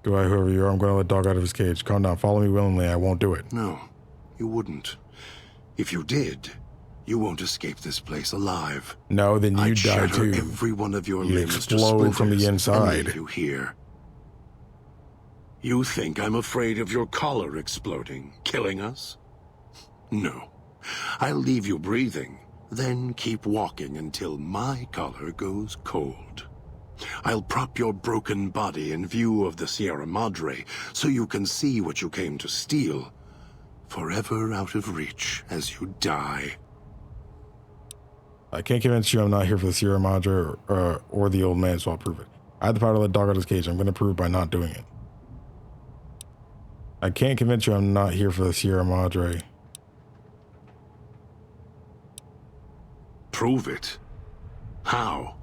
Speaker 1: Goodbye, whoever you are. I'm going to let dog out of his cage. Calm down. Follow me willingly. I won't do it.
Speaker 5: No, you wouldn't. If you did, you won't escape this place alive.
Speaker 1: No, then you
Speaker 5: I'd
Speaker 1: die
Speaker 5: shatter
Speaker 1: too.
Speaker 5: every one of your
Speaker 1: You
Speaker 5: limbs to
Speaker 1: explode from the
Speaker 5: splinters and
Speaker 1: inside.
Speaker 5: leave you here. You think I'm afraid of your collar exploding, killing us? No. I'll leave you breathing, then keep walking until my collar goes cold. I'll prop your broken body in view of the Sierra Madre so you can see what you came to steal, forever out of reach as you die.
Speaker 1: I can't convince you I'm not here for the Sierra Madre or the old man, so I'll prove it. I had the power to let dog out of his cage. I'm going to prove it by not doing it. I can't convince you I'm not here for the Sierra Madre.
Speaker 5: Prove it? How?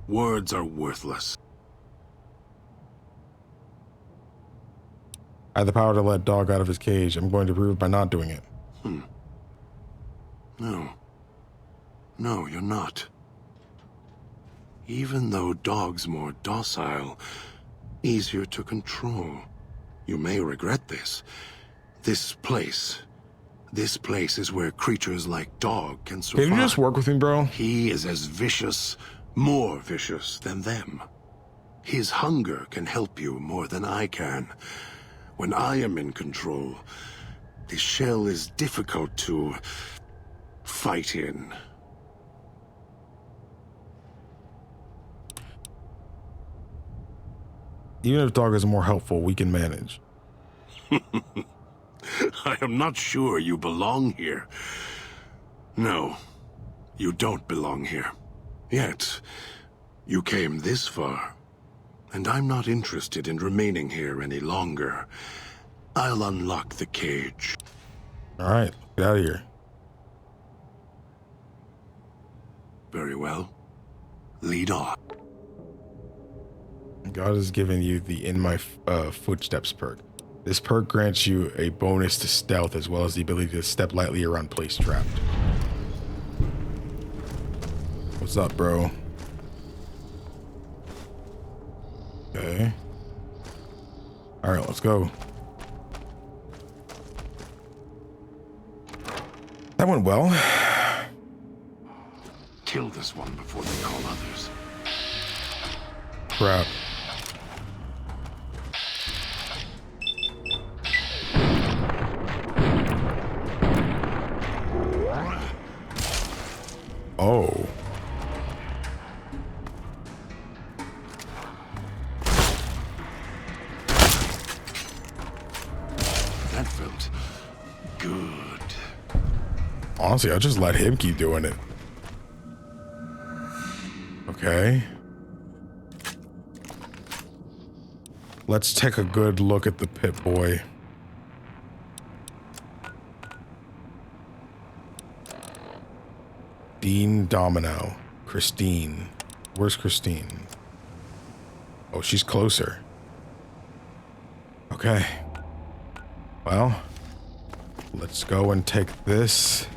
Speaker 5: Words are worthless.
Speaker 1: I had the power to let dog out of his cage. I'm going to prove it by not doing it.
Speaker 5: No. No, you're not. Even though dog's more docile, easier to control, you may regret this. This place is where creatures like dog can survive.
Speaker 1: Can you just work with me, bro?
Speaker 5: He is as vicious, more vicious than them. His hunger can help you more than I can. When I am in control, the shell is difficult to fight in.
Speaker 1: Even if dog is more helpful, we can manage.
Speaker 5: I am not sure you belong here. No, you don't belong here. Yet, you came this far, and I'm not interested in remaining here any longer. I'll unlock the cage.
Speaker 1: All right, get out of here.
Speaker 5: Very well. Lead on.
Speaker 1: God has given you the In My Footsteps perk. This perk grants you a bonus to stealth as well as the ability to step lightly around place trapped. What's up, bro? Okay. All right, let's go. That went well.
Speaker 5: Kill this one before they call others.
Speaker 1: Crap. Oh.
Speaker 5: That felt good.
Speaker 1: Honestly, I'll just let him keep doing it. Okay. Let's take a good look at the pit boy. Dean Domino. Christine. Where's Christine? Oh, she's closer. Okay. Well, let's go and take this.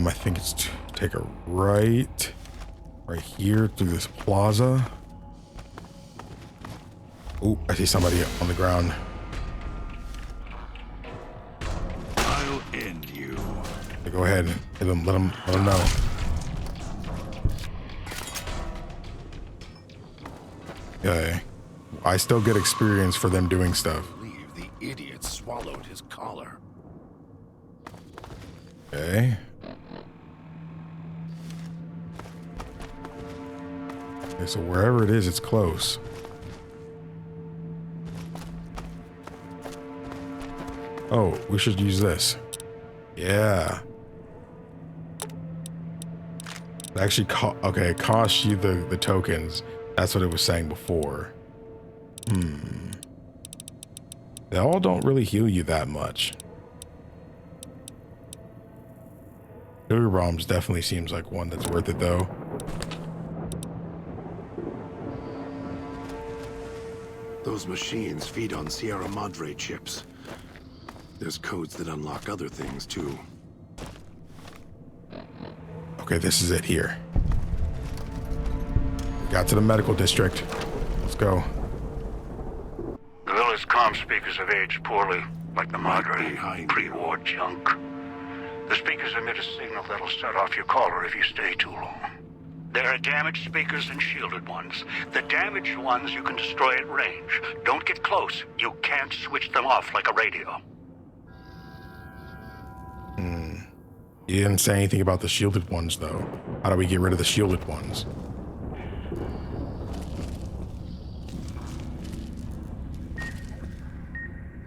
Speaker 1: I think it's to take a right here through this plaza. Oh, I see somebody on the ground.
Speaker 5: I'll end you.
Speaker 1: Go ahead and hit him, let him know. Okay. I still get experience for them doing stuff.
Speaker 5: I believe the idiot swallowed his collar.
Speaker 1: Okay. Okay, so wherever it is, it's close. Oh, we should use this. Yeah. It actually, okay, it costs you the tokens. That's what it was saying before. They all don't really heal you that much. Sugar bombs definitely seems like one that's worth it though.
Speaker 5: Those machines feed on Sierra Madre chips. There's codes that unlock other things too.
Speaker 1: Okay, this is it here. Got to the medical district. Let's go.
Speaker 3: The villa's comm speakers have aged poorly, like the Madre pre-war junk. The speakers emit a signal that'll set off your caller if you stay too long. There are damaged speakers and shielded ones. The damaged ones you can destroy at range. Don't get close. You can't switch them off like a radio.
Speaker 1: You didn't say anything about the shielded ones, though. How do we get rid of the shielded ones?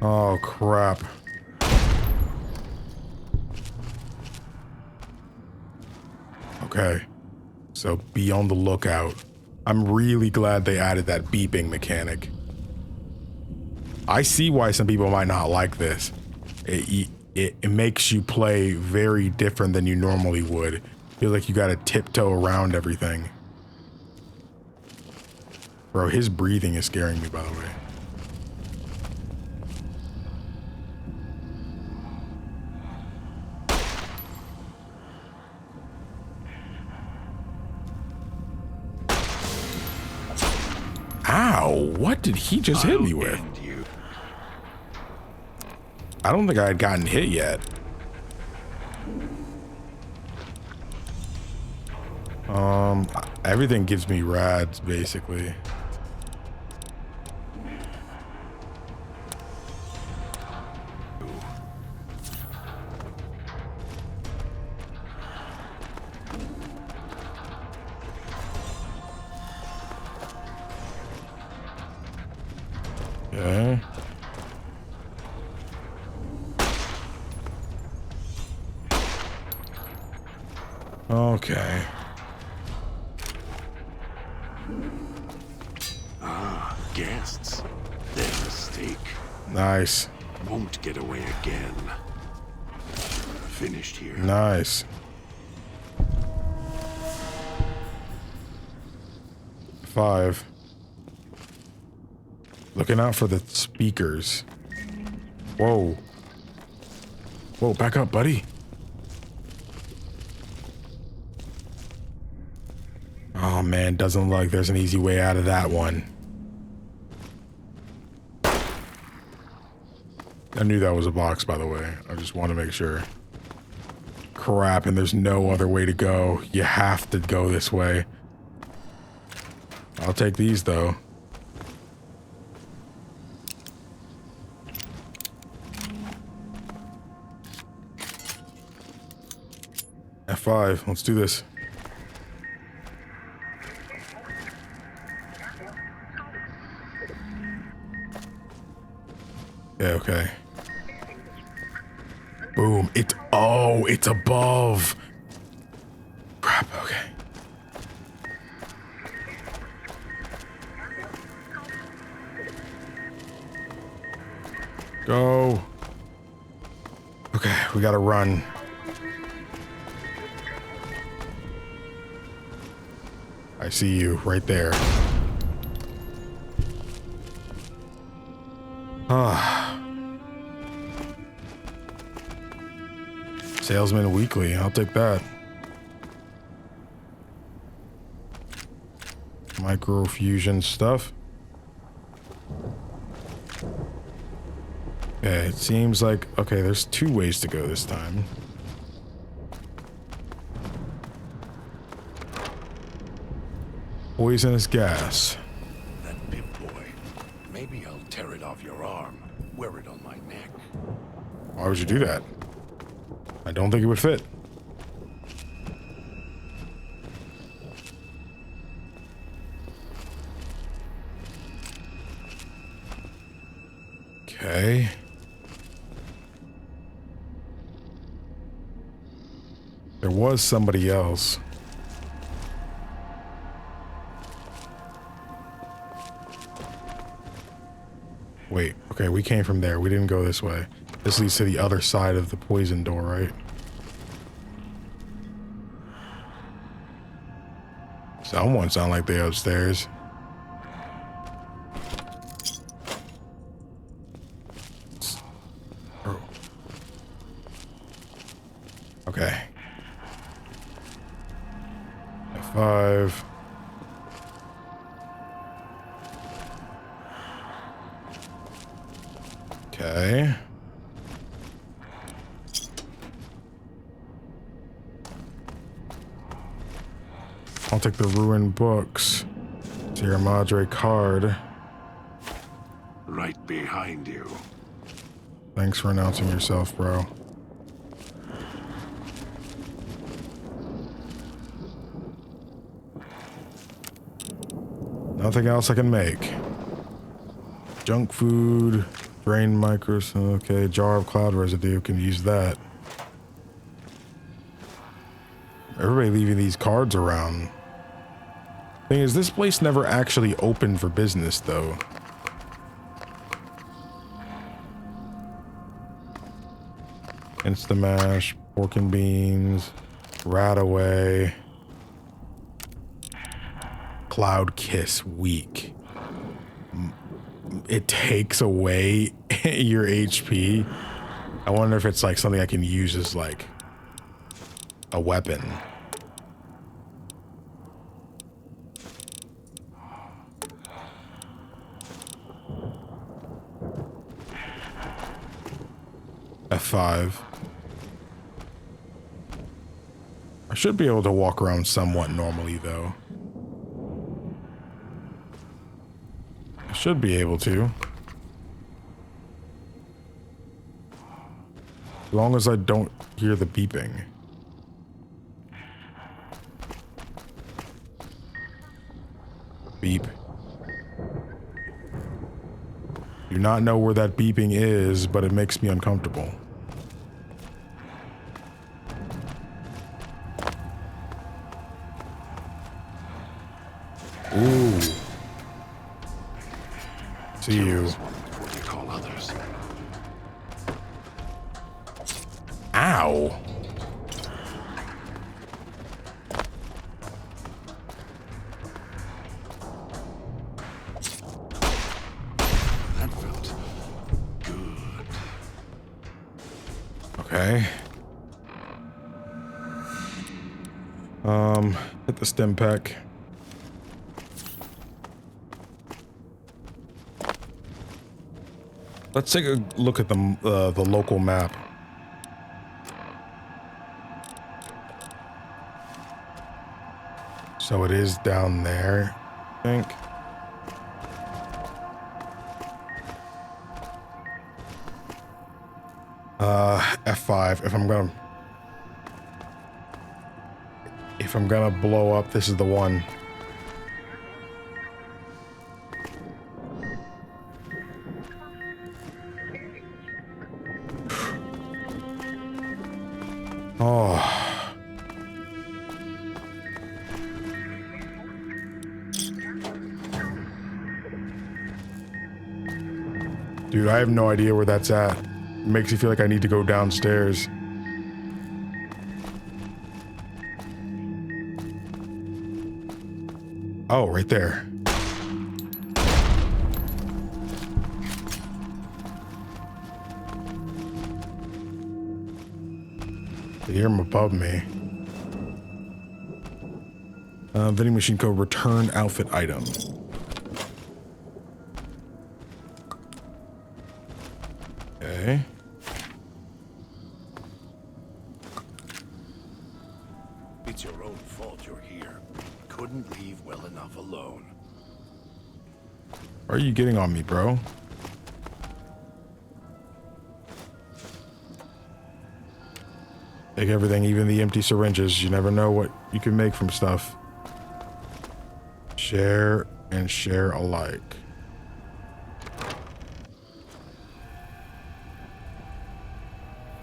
Speaker 1: Oh, crap. Okay. So be on the lookout. I'm really glad they added that beeping mechanic. I see why some people might not like this. It makes you play very different than you normally would. Feel like you gotta tiptoe around everything. Bro, his breathing is scaring me, by the way. Ow, what did he just hit me with? I don't think I had gotten hit yet. Everything gives me rads, basically. Okay. Okay.
Speaker 5: Ah, guests. Their mistake.
Speaker 1: Nice.
Speaker 5: Won't get away again. Finished here.
Speaker 1: Nice. 5. Looking out for the speakers. Whoa. Whoa, back up, buddy. Oh man, doesn't look like there's an easy way out of that one. I knew that was a box, by the way. I just want to make sure. Crap, and there's no other way to go. You have to go this way. I'll take these, though. F5, let's do this. Yeah, okay. Boom. It's above. Crap, okay. Go. Okay, we gotta run. I see you right there. Salesman Weekly, I'll take that. Microfusion stuff. Okay, it seems like, okay, there's 2 ways to go this time. Poisonous gas.
Speaker 5: That pimp boy. Maybe I'll tear it off your arm. Wear it on my neck.
Speaker 1: Why would you do that? I don't think it would fit. Okay. There was somebody else. Wait, okay, we came from there. We didn't go this way. This leads to the other side of the poison door, right? Someone sound like they're upstairs. Oh. Okay. F5. Okay. I'll take the ruined books. Sierra Madre card.
Speaker 5: Right behind you.
Speaker 1: Thanks for announcing yourself, bro. Nothing else I can make. Junk food, drain micros. Okay, jar of cloud residue. Can use that. Everybody leaving these cards around. Thing is, this place never actually opened for business, though. Instamash, pork and beans, Radaway, Cloud Kiss, weak. It takes away your HP. I wonder if it's like something I can use as like a weapon. F5. I should be able to walk around somewhat normally, though. I should be able to. As long as I don't hear the beeping. Beep. Do not know where that beeping is, but it makes me uncomfortable. Ooh. See you.
Speaker 5: What do you call others?
Speaker 1: Ow.
Speaker 5: That felt good.
Speaker 1: Okay. Hit the stim pack. Let's take a look at the local map. So it is down there, I think. F5. If I'm gonna blow up, this is the one. Oh. Dude, I have no idea where that's at. It makes me feel like I need to go downstairs. Oh, right there. I hear him above me. Vending machine code, return outfit item. Okay.
Speaker 5: It's your own fault you're here. Couldn't leave well enough alone.
Speaker 1: Why are you getting on me, bro? Take everything, even the empty syringes. You never know what you can make from stuff. Share and share alike.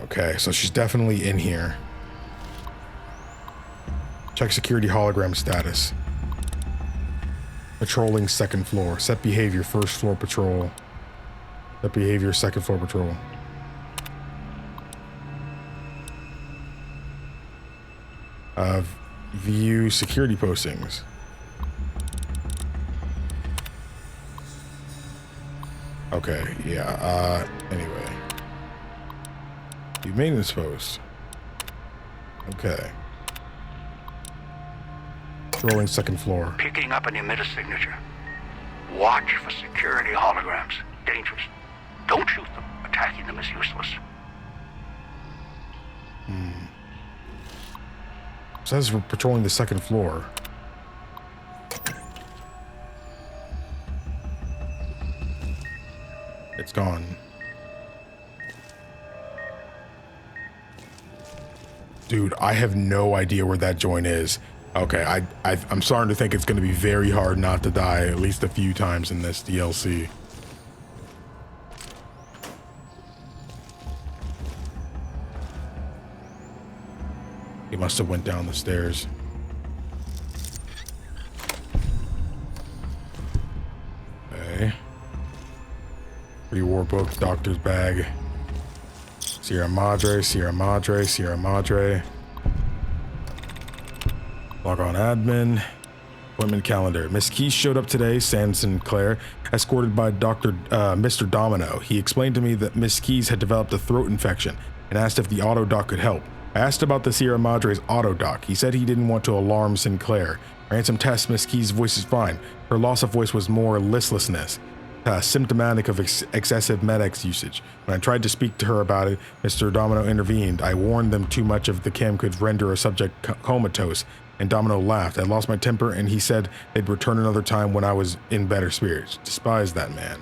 Speaker 1: Okay, so she's definitely in here. Check security hologram status. Patrolling second floor. Set behavior first floor patrol. Set behavior second floor patrol. View security postings. Okay, yeah, anyway. View maintenance post. Okay. Rolling second floor.
Speaker 3: Picking up an emitter signature. Watch for security holograms. Dangerous. Don't shoot them. attacking them is useless.
Speaker 1: It says we're patrolling the second floor. It's gone. Dude, I have no idea where that joint is. Okay, I'm starting to think it's going to be very hard not to die at least a few times in this DLC. He must have went down the stairs. Okay. Pre-war book, doctor's bag. Sierra Madre, Sierra Madre, Sierra Madre. Log on admin. Appointment calendar. Miss Keys showed up today, San Sinclair, escorted by Mr. Domino. He explained to me that Miss Keys had developed a throat infection and asked if the auto doc could help. I asked about the Sierra Madre's auto doc. He said he didn't want to alarm Sinclair. I ran some tests. Miss Keys' voice is fine. Her loss of voice was more listlessness, symptomatic of excessive Med-X usage. When I tried to speak to her about it, Mr. Domino intervened. I warned them too much of the chem could render a subject comatose, and Domino laughed. I lost my temper, and he said they'd return another time when I was in better spirits. Despise that man.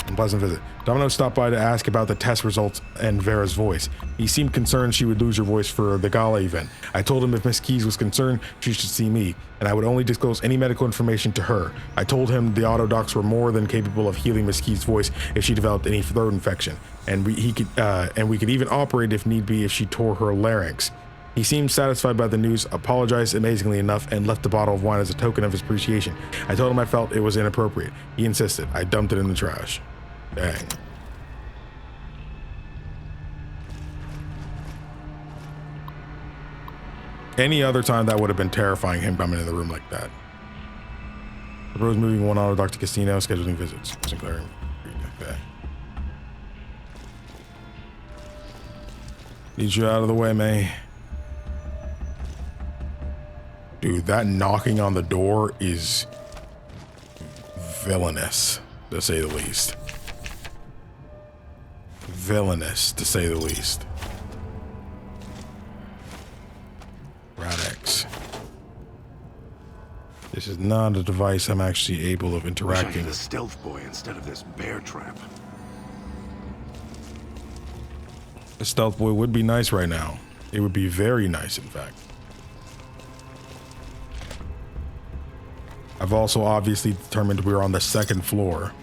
Speaker 1: Unpleasant visit. Domino stopped by to ask about the test results and Vera's voice. He seemed concerned she would lose her voice for the gala event. I told him if Miss Keys was concerned, she should see me, and I would only disclose any medical information to her. I told him the auto docs were more than capable of healing Miss Keys' voice if she developed any throat infection, and we could even operate if need be if she tore her larynx. He seemed satisfied by the news, apologized amazingly enough, and left a bottle of wine as a token of his appreciation. I told him I felt it was inappropriate. He insisted. I dumped it in the trash. Dang. Any other time that would have been terrifying, him coming in the room like that. The Rose moving one auto doc to casino, scheduling visits. Sinclair. Okay. Need you out of the way, May. Dude, that knocking on the door is villainous, to say the least. Villainous, to say the least. Radix. This is not a device I'm actually able of interacting.
Speaker 5: Wish I had a stealth boy instead of this bear trap.
Speaker 1: A stealth boy would be nice right now. It would be very nice, in fact. I've also obviously determined we're on the second floor.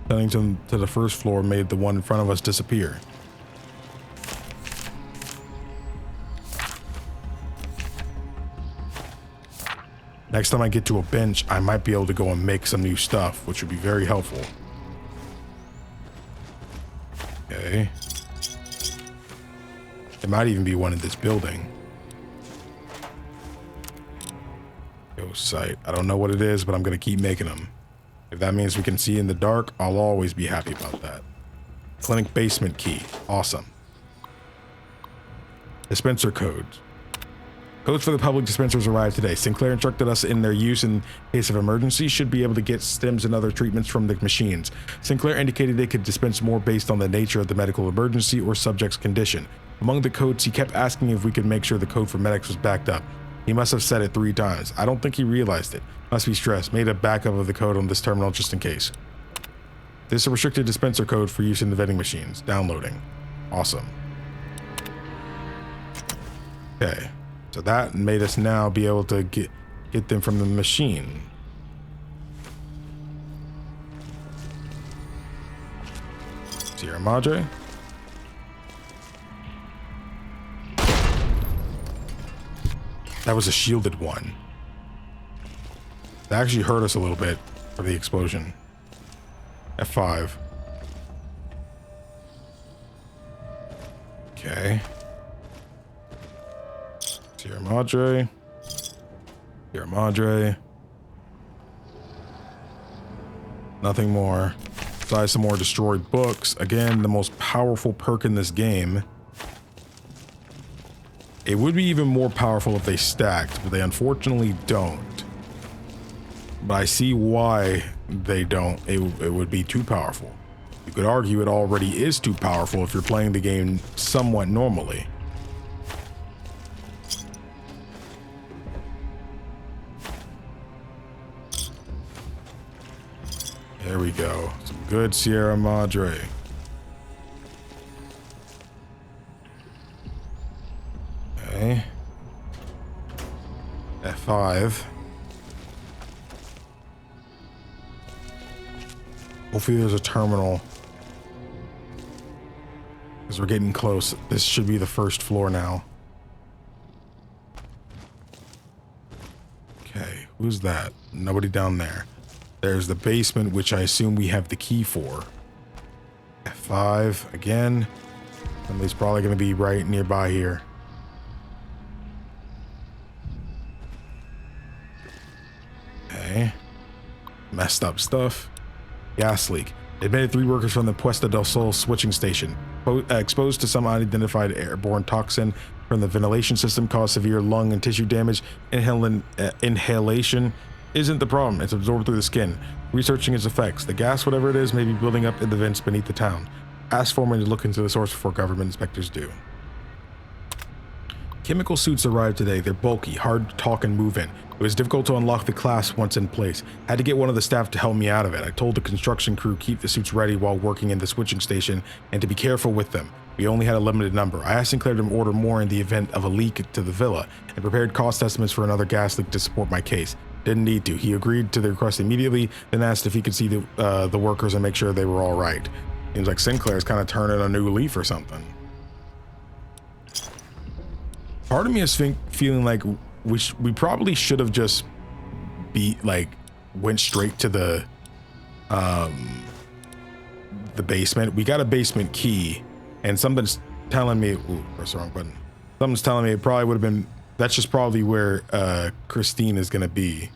Speaker 1: Sending to the first floor made the one in front of us disappear. Next time I get to a bench, I might be able to go and make some new stuff, which would be very helpful. Okay. There might even be one in this building. Go sight. I don't know what it is, but I'm going to keep making them. If that means we can see in the dark, I'll always be happy about that. Clinic basement key. Awesome. Dispenser codes. Codes for the public dispensers arrived today. Sinclair instructed us in their use in case of emergency. Should be able to get stems and other treatments from the machines. Sinclair indicated they could dispense more based on the nature of the medical emergency or subject's condition. Among the codes, he kept asking if we could make sure the code for medics was backed up. He must have said it 3 times. I don't think he realized it. Must be stressed. Made a backup of the code on this terminal just in case. This is a restricted dispenser code for use in the vending machines. Downloading. Awesome. Okay. So that made us now be able to get them from the machine. Sierra Madre. That was a shielded one. That actually hurt us a little bit for the explosion. F5. Okay. Sierra Madre. Sierra Madre. Nothing more. Besides some more destroyed books. Again, the most powerful perk in this game. It would be even more powerful if they stacked, but they unfortunately don't. But I see why they don't. It would be too powerful. You could argue it already is too powerful if you're playing the game somewhat normally. There we go. Some good Sierra Madre. Okay. F5. Hopefully there's a terminal. Because we're getting close. This should be the first floor now. Okay, who's that? Nobody down there. There's the basement, which I assume we have the key for. F5 again. Somebody's probably going to be right nearby here. Okay. Messed up stuff. Gas leak. Admitted 3 workers from the Puesta del Sol switching station. Exposed to some unidentified airborne toxin from the ventilation system caused severe lung and tissue damage. Inhalation isn't the problem. It's absorbed through the skin. Researching its effects. The gas, whatever it is, may be building up in the vents beneath the town. Ask foreman to look into the source before government inspectors do. Chemical suits arrived today. They're bulky, hard to talk and move in. It was difficult to unlock the class once in place. Had to get one of the staff to help me out of it. I told the construction crew keep the suits ready while working in the switching station and to be careful with them. We only had a limited number. I asked Sinclair to order more in the event of a leak to the villa and prepared cost estimates for another gas leak to support my case. Didn't need to. He agreed to the request immediately, then asked if he could see the workers and make sure they were all right. Seems like Sinclair's kind of turning a new leaf or something. Part of me is feeling like we probably should have just went straight to the basement. We got a basement key, and something's telling me, ooh, press the wrong button. Something's telling me it probably would have been, that's just probably where Christine is gonna be.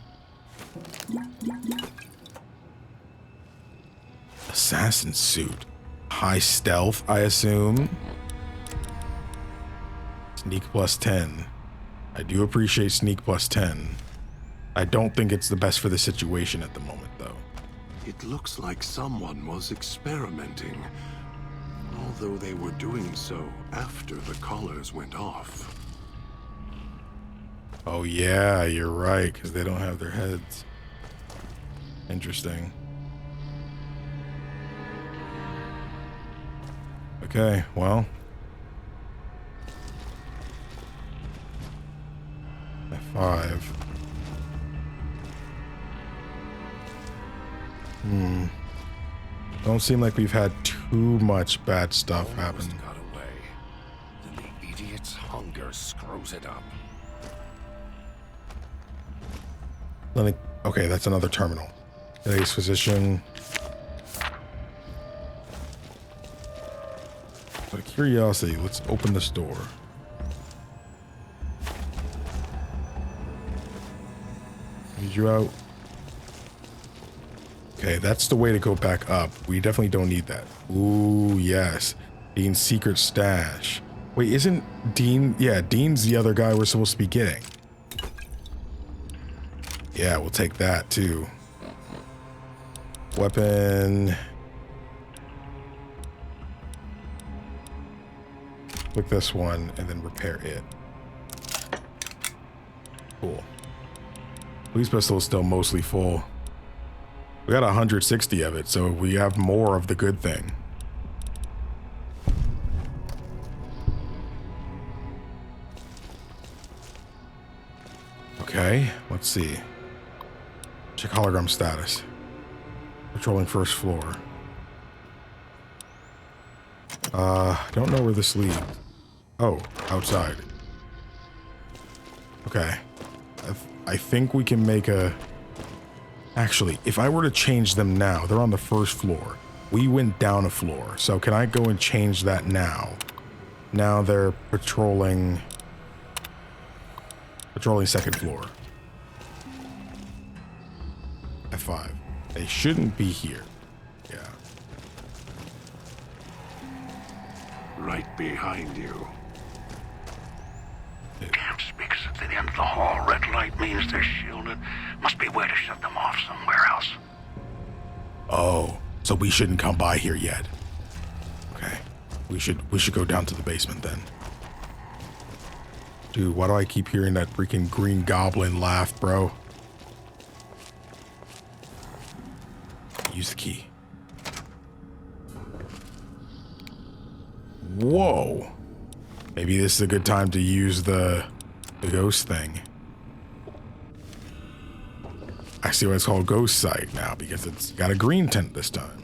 Speaker 1: Assassin suit. High stealth, I assume. Sneak plus 10. I do appreciate sneak plus 10. I don't think it's the best for the situation at the moment, though.
Speaker 5: It looks like someone was experimenting, although they were doing so after the collars went off.
Speaker 1: Oh yeah, you're right, because they don't have their heads. Interesting. Okay, well. F5. Don't seem like we've had too much bad stuff happen.
Speaker 5: Got away. Then the idiot's hunger screws it up.
Speaker 1: Okay, that's another terminal. Today's physician. Out of curiosity, let's open this door. Need you out. Okay, that's the way to go back up. We definitely don't need that. Ooh, yes. Dean's secret stash. Wait, isn't Dean? Yeah, Dean's the other guy we're supposed to be getting. Yeah, we'll take that too. Weapon. Click this one and then repair it. Cool. Police pistol is still mostly full. We got 160 of it, so we have more of the good thing. Okay, let's see. Check hologram status. Patrolling first floor. Don't know where this leads. Oh, outside. Okay. I think we can make a... Actually, if I were to change them now, they're on the first floor. We went down a floor, so can I go and change that now? Now they're patrolling second floor. F5. They shouldn't be here. Yeah.
Speaker 5: Right behind you.
Speaker 3: Camp speakers at the end of the hall. Red light means they're shielded. Must be a way to shut them off somewhere else.
Speaker 1: Oh, So we shouldn't come by here yet. Okay. We should go down to the basement then. Dude, why do I keep hearing that freaking green goblin laugh, bro? Use the key. Whoa. Maybe this is a good time to use the ghost thing. I see why it's called Ghost Sight now, because it's got a green tint this time.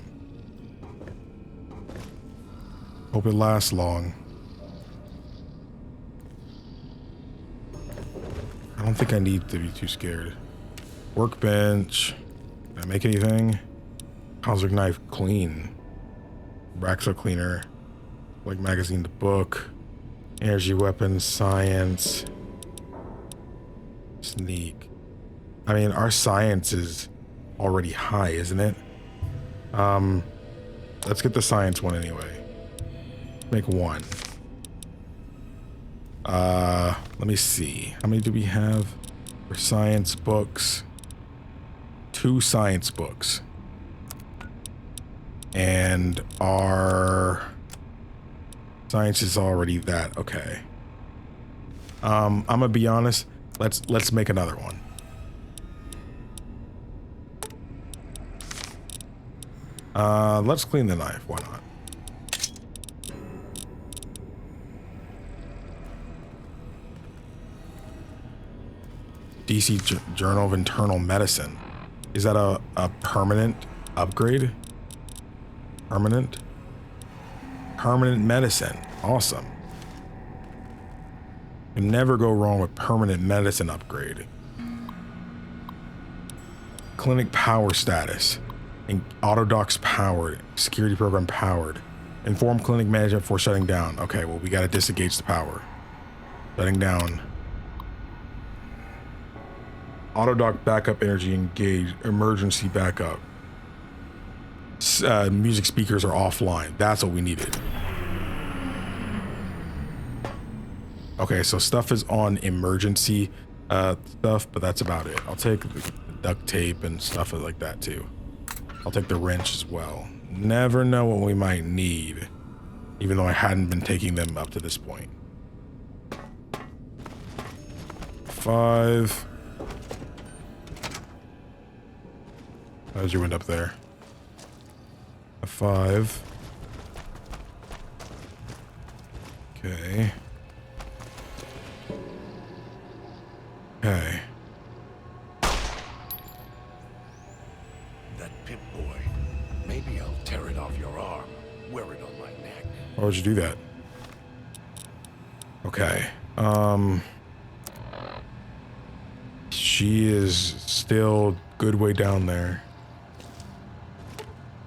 Speaker 1: Hope it lasts long. I don't think I need to be too scared. Workbench. Can I make anything? Cosmic knife clean. Braxo cleaner. Like magazine to book. Energy weapons, science. Sneak. I mean, our science is already high, isn't it? Let's get the science one anyway. Make one. Let me see. How many do we have for science books? 2 science books. And our science is already that. Okay. I'm gonna be honest. Let's make another one. Let's clean the knife. Why not? DC Journal of Internal Medicine. Is that a permanent upgrade? Permanent medicine. Awesome. You never go wrong with permanent medicine upgrade. Clinic power status. Autodocs powered. Security program powered. Inform clinic management for shutting down. Okay, well, we gotta disengage the power. Shutting down. Autodoc backup energy engaged. Emergency backup. Music speakers are offline. That's what we needed. Okay, so stuff is on emergency stuff, but that's about it. I'll take the duct tape and stuff like that too. I'll take the wrench as well. Never know what we might need, even though I hadn't been taking them up to this point. 5. How's your wind up there? A 5. Okay. Okay.
Speaker 5: That Pip-Boy. Maybe I'll tear it off your arm. Wear it on my neck.
Speaker 1: Why would you do that? Okay. She is still good way down there.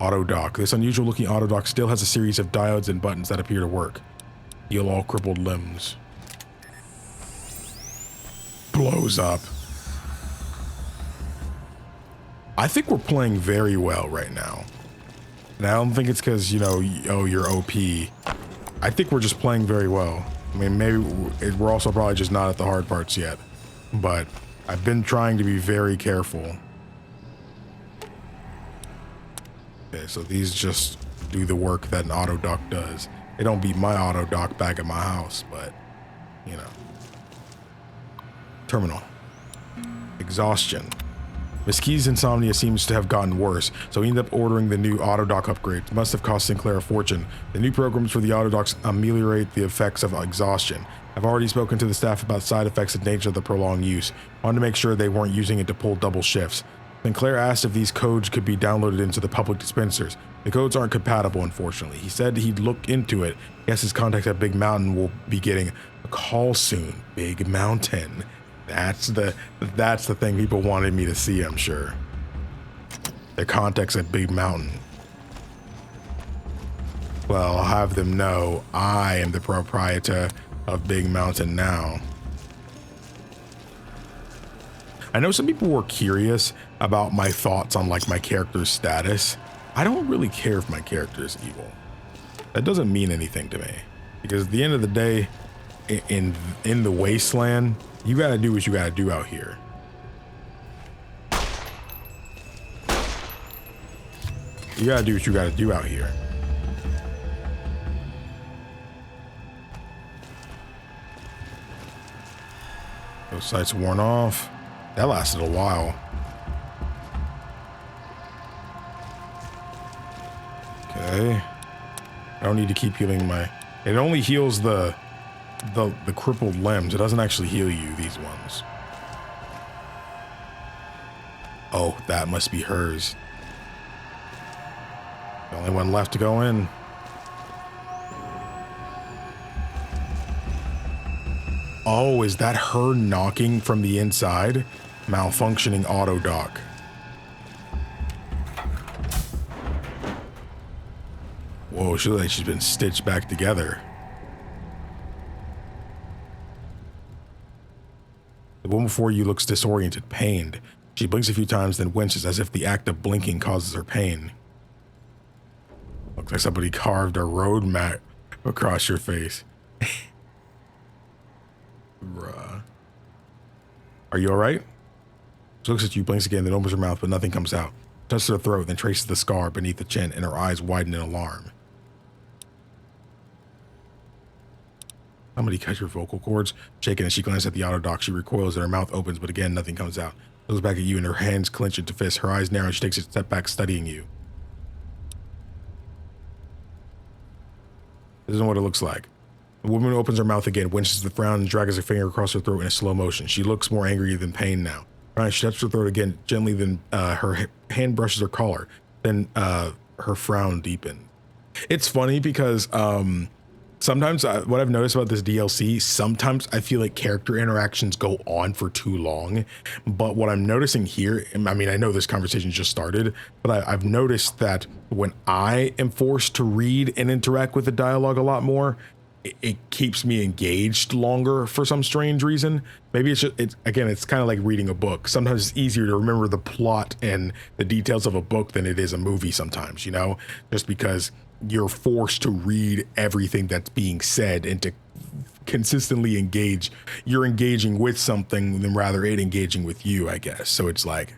Speaker 1: Auto dock. This unusual looking auto dock still has a series of diodes and buttons that appear to work. Heal all crippled limbs. Blows up. I think we're playing very well right now. And I don't think it's because, you know, oh, you're OP. I think we're just playing very well. I mean, maybe we're also probably just not at the hard parts yet. But I've been trying to be very careful. Okay, so these just do the work that an auto dock does. They don't beat my auto dock back at my house, but, you know. Terminal. Exhaustion. Miss Key's insomnia seems to have gotten worse, so he ended up ordering the new autodock upgrade. It must have cost Sinclair a fortune. The new programs for the autodocks ameliorate the effects of exhaustion. I've already spoken to the staff about side effects and nature of the prolonged use. Wanted to make sure they weren't using it to pull double shifts. Sinclair asked if these codes could be downloaded into the public dispensers. The codes aren't compatible, unfortunately. He said he'd look into it. Guess his contacts at Big Mountain will be getting a call soon. Big Mountain. That's the thing people wanted me to see, I'm sure. Their contacts at Big Mountain. Well, I'll have them know I am the proprietor of Big Mountain now. I know some people were curious about my thoughts on like my character's status. I don't really care if my character is evil. That doesn't mean anything to me, because at the end of the day, in the wasteland, you gotta do what you gotta do out here. You gotta do what you gotta do out here. Those sights worn off. That lasted a while. Okay. I don't need to keep healing my... It only heals the crippled limbs. It doesn't actually heal you, these ones. Oh, that must be hers. The only one left to go in. Oh, is that her knocking from the inside? Malfunctioning auto dock. Whoa, she looks like she's been stitched back together. The woman before you looks disoriented, pained. She blinks a few times, then winces as if the act of blinking causes her pain. Looks like somebody carved a road map across your face. Bruh. Are you alright? She looks at you, blinks again, then opens her mouth, but nothing comes out. Touches her throat, then traces the scar beneath the chin, and her eyes widen in alarm. Somebody cut your vocal cords. Shaken as she glances at the auto dock, she recoils and her mouth opens, but again, nothing comes out. She looks back at you and her hands clench into fists. Her eyes narrow and she takes a step back, studying you. This isn't what it looks like. The woman opens her mouth again, winces the frown, and drags her finger across her throat in a slow motion. She looks more angry than pain now. She taps her throat again, gently, then her hand brushes her collar. Then her frown deepens. It's funny because sometimes what I've noticed about this DLC, sometimes I feel like character interactions go on for too long. But what I'm noticing here, I mean, I know this conversation just started, but I've noticed that when I am forced to read and interact with the dialogue a lot more, it keeps me engaged longer for some strange reason. Maybe it's kind of like reading a book. Sometimes it's easier to remember the plot and the details of a book than it is a movie sometimes, you know, just because you're forced to read everything that's being said and to consistently engage. You're engaging with something than rather it engaging with you, I guess. So it's like,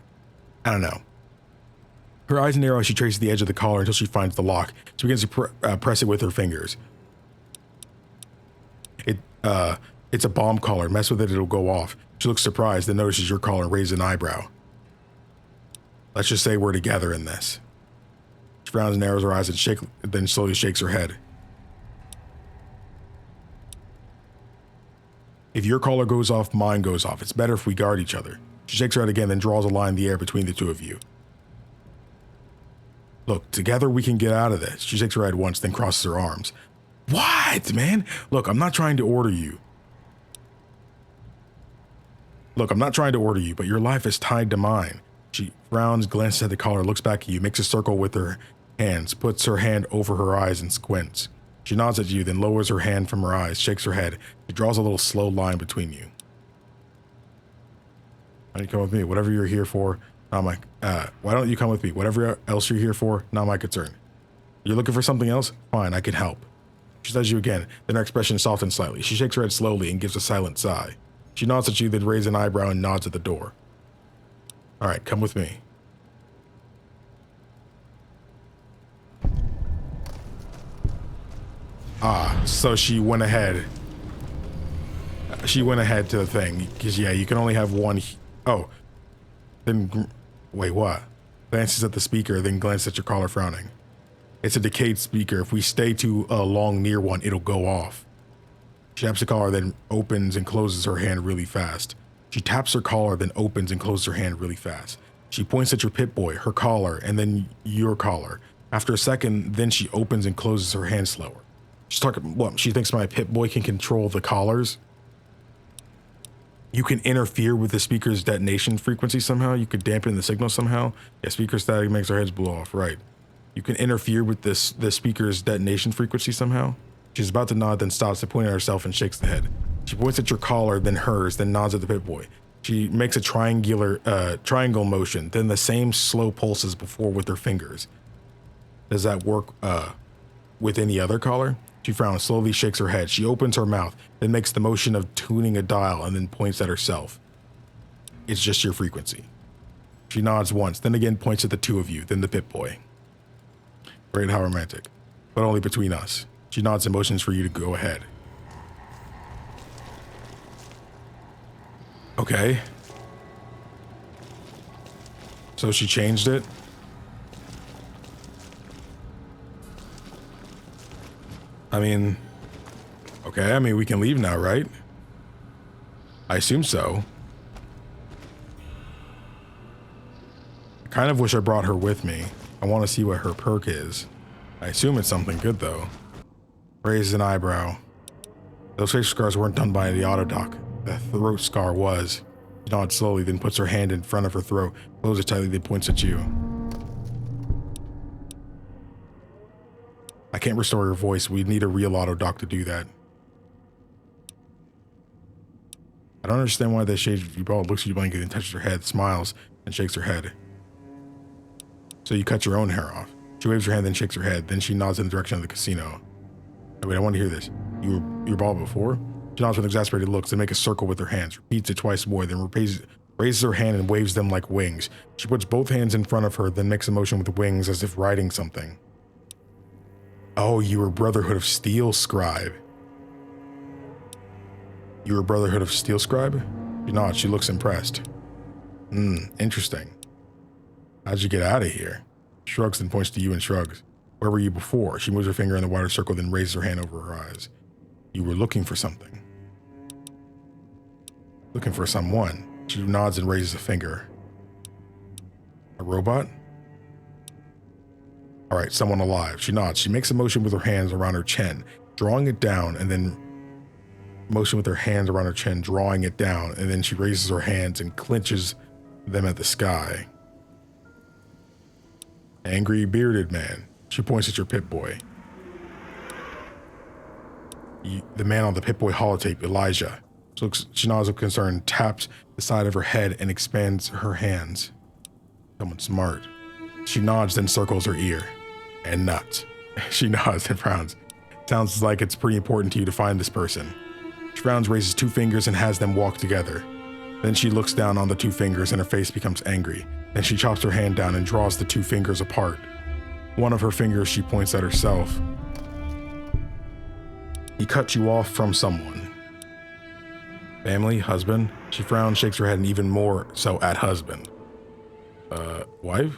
Speaker 1: I don't know. Her eyes narrow as she traces the edge of the collar until she finds the lock. She begins to press it with her fingers. It's a bomb collar. Mess with it, it'll go off. She looks surprised, then notices your collar and raises an eyebrow. Let's just say we're together in this. She frowns and narrows her eyes and then slowly shakes her head. If your collar goes off, mine goes off. It's better if we guard each other. She shakes her head again, then draws a line in the air between the two of you. Look, together we can get out of this. She shakes her head once, then crosses her arms. What, man? Look, I'm not trying to order you. But your life is tied to mine. She frowns, glances at the collar, looks back at you, makes a circle with her hands, puts her hand over her eyes and squints. She nods at you, then lowers her hand from her eyes, shakes her head. She draws a little slow line between you. Why don't you come with me? Whatever you're here for, not my... why don't you come with me? Whatever else you're here for, not my concern. You're looking for something else? Fine, I can help. She says you again, then her expression softens slightly. She shakes her head slowly and gives a silent sigh. She nods at you, then raises an eyebrow and nods at the door. All right, come with me. Ah, so she went ahead. She went ahead to the thing, because yeah, you can only have one. Oh, then wait, what? Glances at the speaker, then glances at your collar, frowning. It's a decayed speaker. If we stay too long near one, it'll go off. She taps the collar, then opens and closes her hand really fast. She taps her collar, then opens and closes her hand really fast. She points at your Pip-Boy, her collar, and then your collar. After a second, then she opens and closes her hand slower. She's talking, what? She thinks my Pip-Boy can control the collars? You can interfere with the speaker's detonation frequency somehow? You could dampen the signal somehow? Yeah, speaker static makes our heads blow off, right. You can interfere with the speaker's detonation frequency somehow? She's about to nod, then stops to point at herself and shakes the head. She points at your collar, then hers, then nods at the Pip-Boy. She makes a triangle motion, then the same slow pulse as before with her fingers. Does that work with any other collar? She frowns, slowly shakes her head. She opens her mouth, then makes the motion of tuning a dial and then points at herself. It's just your frequency. She nods once, then again points at the two of you, then the Pip-Boy. Great, how romantic. But only between us. She nods and motions for you to go ahead. Okay. So she changed it? I mean, okay, I mean, we can leave now, right? I assume so. I kind of wish I brought her with me. I want to see what her perk is. I assume it's something good, though. Raises an eyebrow. Those facial scars weren't done by the autodoc. The throat scar was. She nods slowly, then puts her hand in front of her throat, closes it tightly, then points at you. I can't restore her voice. We need a real autodoc to do that. I don't understand why that shade you ball looks at you blankly, then touches her head, smiles, and shakes her head. So you cut your own hair off. She waves her hand, then shakes her head. Then she nods in the direction of the casino. Oh, wait, I want to hear this. You were bald before? She nods with exasperated looks and makes a circle with her hands. Repeats it twice more, then raises her hand and waves them like wings. She puts both hands in front of her, then makes a motion with the wings as if riding something. Oh, you were Brotherhood of Steel Scribe. You were Brotherhood of Steel Scribe? She nods. She looks impressed. Interesting. How'd you get out of here? Shrugs and points to you and shrugs. Where were you before? She moves her finger in the wider circle, then raises her hand over her eyes. You were looking for something. Looking for someone. She nods and raises a finger. A robot? All right, someone alive. She nods. She makes a motion with her hands around her chin, drawing it down, and then motion with her hands around her chin, drawing it down, and then she raises her hands and clenches them at the sky. Angry bearded man. She points at your Pip-Boy. The man on the Pip-Boy holotape, Elijah. She nods with concern, taps the side of her head, and expands her hands. Someone smart. She nods, then circles her ear. And nuts. She nods and frowns. Sounds like it's pretty important to you to find this person. She frowns, raises two fingers, and has them walk together. Then she looks down on the two fingers, and her face becomes angry. Then she chops her hand down and draws the two fingers apart. One of her fingers she points at herself. He cut you off from someone. Family? Husband? She frowns, shakes her head, and even more so at husband. Wife?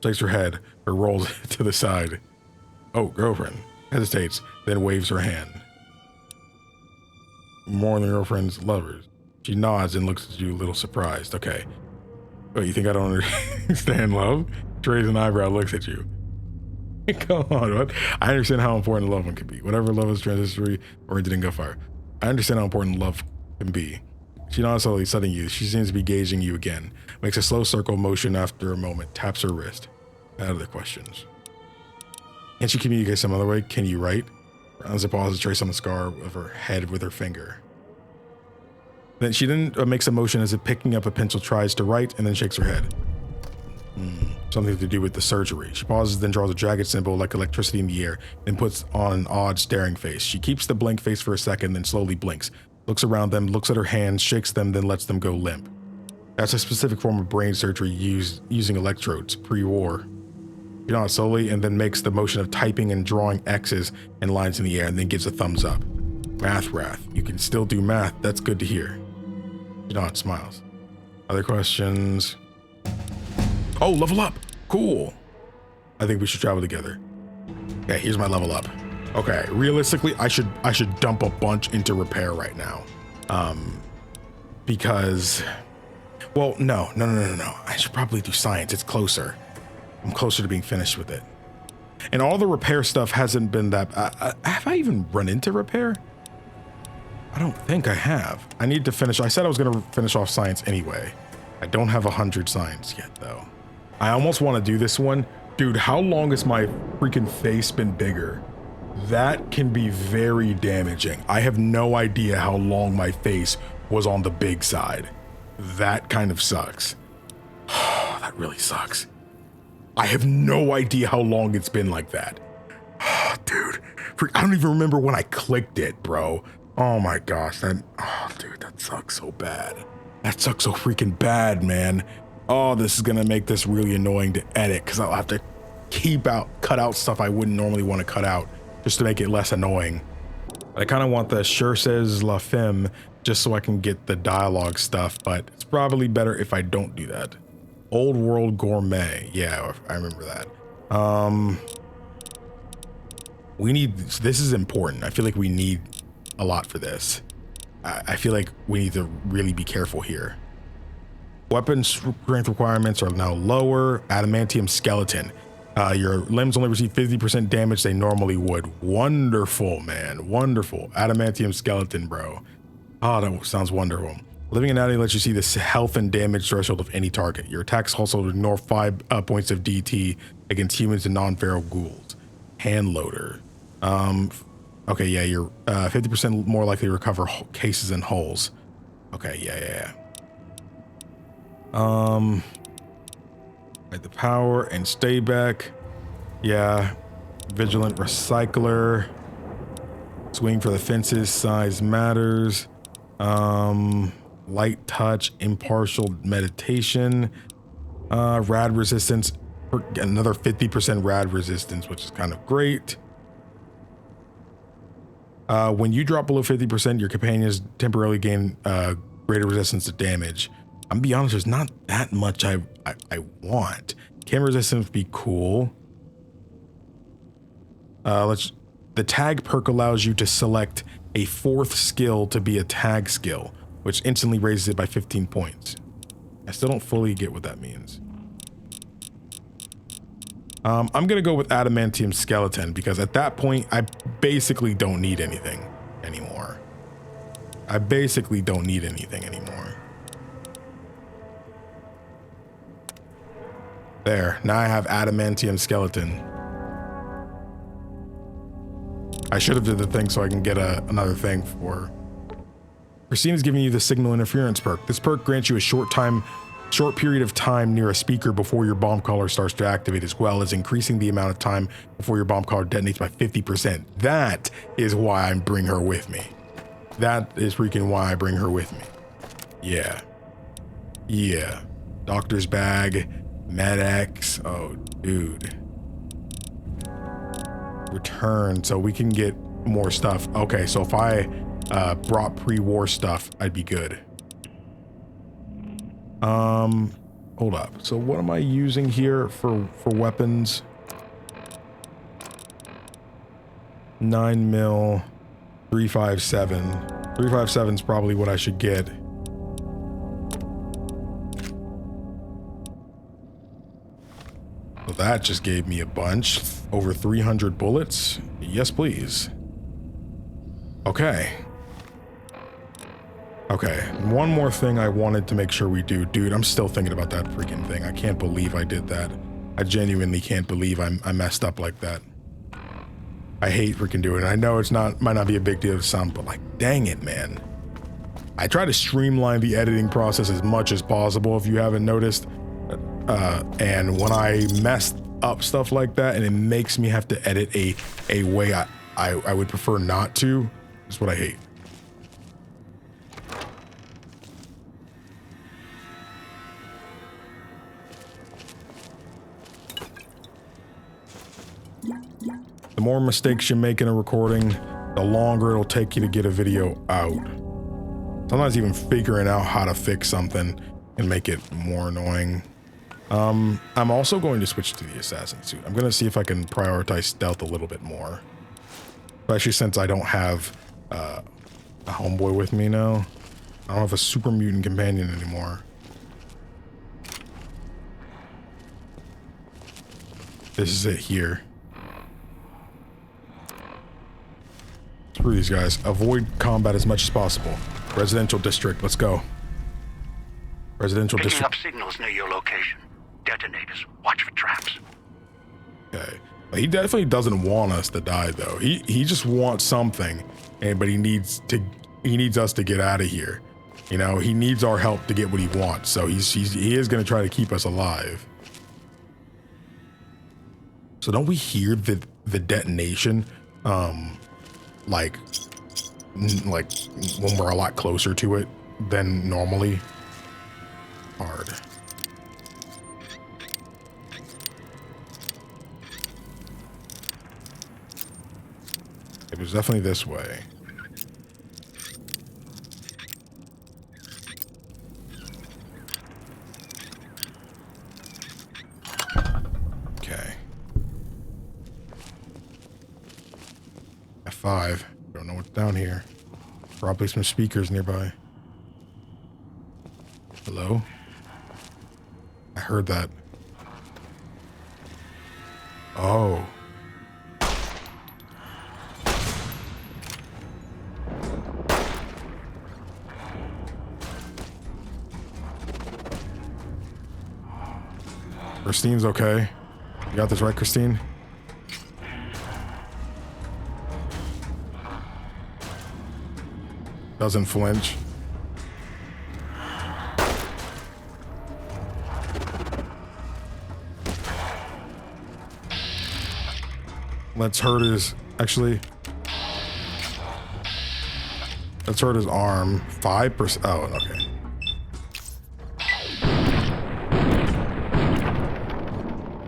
Speaker 1: Shakes her head, or rolls to the side. Oh, girlfriend. Hesitates, then waves her hand. More than girlfriends, lovers. She nods and looks at you a little surprised. Okay. Oh, you think I don't understand love? She raises an eyebrow, looks at you. Come on, what? I understand how important love can be. Whatever love is transitory or it didn't go far. I understand how important love can be. She nods slowly, studying you. She seems to be gauging you again. Makes a slow circle motion after a moment. Taps her wrist. Other questions. Can she communicate some other way? Can you write? Frowns and pauses, trace on the scar of her head with her finger. Then she makes a motion as if picking up a pencil, tries to write, and then shakes her head. Something to do with the surgery. She pauses, then draws a jagged symbol like electricity in the air, then puts on an odd staring face. She keeps the blank face for a second, then slowly blinks. Looks around them, looks at her hands, shakes them, then lets them go limp. That's a specific form of brain surgery using electrodes, pre-war. She nods slowly and then makes the motion of typing and drawing X's and lines in the air, and then gives a thumbs up. Math wrath. You can still do math. That's good to hear. She nods, smiles. Other questions? Oh, level up. Cool. I think we should travel together. Okay, here's my level up. Okay, realistically, I should dump a bunch into repair right now. Because, well, no. I should probably do science. It's closer. I'm closer to being finished with it. And all the repair stuff hasn't been that, have I even run into repair? I don't think I have. I need to finish. I said I was going to finish off science anyway. I don't have 100 science yet though. I almost want to do this one. Dude, how long has my freaking face been bigger? That can be very damaging. I have no idea how long my face was on the big side. That kind of sucks. That really sucks. I have no idea how long it's been like that. Dude, I don't even remember when I clicked it, bro. Oh my gosh, dude, that sucks so bad. That sucks so freaking bad, man. Oh, this is gonna make this really annoying to edit because I'll have to cut out stuff I wouldn't normally want to cut out just to make it less annoying. I kind of want the sure says la femme just so I can get the dialogue stuff, but it's probably better if I don't do that. Old World Gourmet. Yeah, I remember that. This is important. I feel like we need a lot for this. I feel like we need to really be careful here. Weapon strength requirements are now lower. Adamantium skeleton. Your limbs only receive 50% damage they normally would. Wonderful, man. Wonderful. Adamantium skeleton, bro. Oh, that sounds wonderful. Living anatomy lets you see the health and damage threshold of any target. Your attacks also ignore 5 points of DT against humans and non-feral ghouls. Hand loader. Okay, yeah, you're 50% more likely to recover cases and holes. Okay, yeah. At the power and stay back. Yeah. Vigilant recycler. Swing for the fences. Size matters. Light touch. Impartial meditation. Rad resistance. Another 50% rad resistance, which is kind of great. When you drop below 50%, your companions temporarily gain greater resistance to damage. I'm gonna be honest, there's not that much I want. Camera resistance would be cool. The tag perk allows you to select a 4th skill to be a tag skill, which instantly raises it by 15 points. I still don't fully get what that means. I'm gonna go with Adamantium Skeleton because at that point, I basically don't need anything anymore. There, now I have Adamantium Skeleton. I should have did the thing so I can get another thing for... Christine is giving you the signal interference perk. This perk grants you a short period of time near a speaker before your bomb collar starts to activate, as well as increasing the amount of time before your bomb collar detonates by 50%. That is why I bring her with me. That is freaking why I bring her with me. Yeah. Doctor's bag, Med-X. Oh, dude. Return, so we can get more stuff. Okay, so if I brought pre-war stuff, I'd be good. Hold up. So what am I using here for weapons? 9mm, 357. 357 is probably what I should get. So that just gave me a bunch. Over 300 bullets. Yes, please. Okay. Okay, one more thing I wanted to make sure we do. Dude, I'm still thinking about that freaking thing. I can't believe I did that. I genuinely can't believe I messed up like that. I hate freaking doing it. I know might not be a big deal to some, but like, dang it, man. I try to streamline the editing process as much as possible, if you haven't noticed. And when I mess up stuff like that and it makes me have to edit a way I would prefer not to, is what I hate. The more mistakes you make in a recording, the longer it'll take you to get a video out. Sometimes even figuring out how to fix something can make it more annoying. I'm also going to switch to the assassin suit. I'm going to see if I can prioritize stealth a little bit more. Especially since I don't have a homeboy with me now. I don't have a super mutant companion anymore. This is it here. Screw these guys. Avoid combat as much as possible. Residential district, let's go. Residential district.
Speaker 3: Picking up signals near your location. Detonators. Watch for traps.
Speaker 1: Okay. He definitely doesn't want us to die though. He just wants something, but he needs us to get out of here. You know, he needs our help to get what he wants. So he is going to try to keep us alive. So don't we hear the detonation? Like when we're a lot closer to it than normally. Hard. It was definitely this way. Okay. F5. Don't know what's down here. Probably some speakers nearby. Hello? I heard that. Oh. Christine's okay. You got this right, Christine? Doesn't flinch. Let's hurt his... Actually... Let's hurt his arm. 5%... Oh, okay.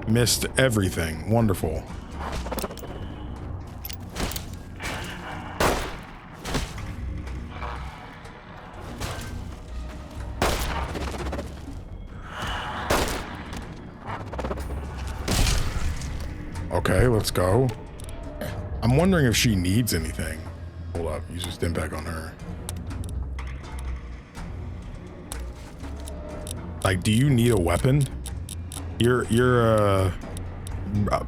Speaker 1: Missed everything. Wonderful. Okay, let's go. I'm wondering if she needs anything. Hold up, use this impact on her. Like, do you need a weapon? You're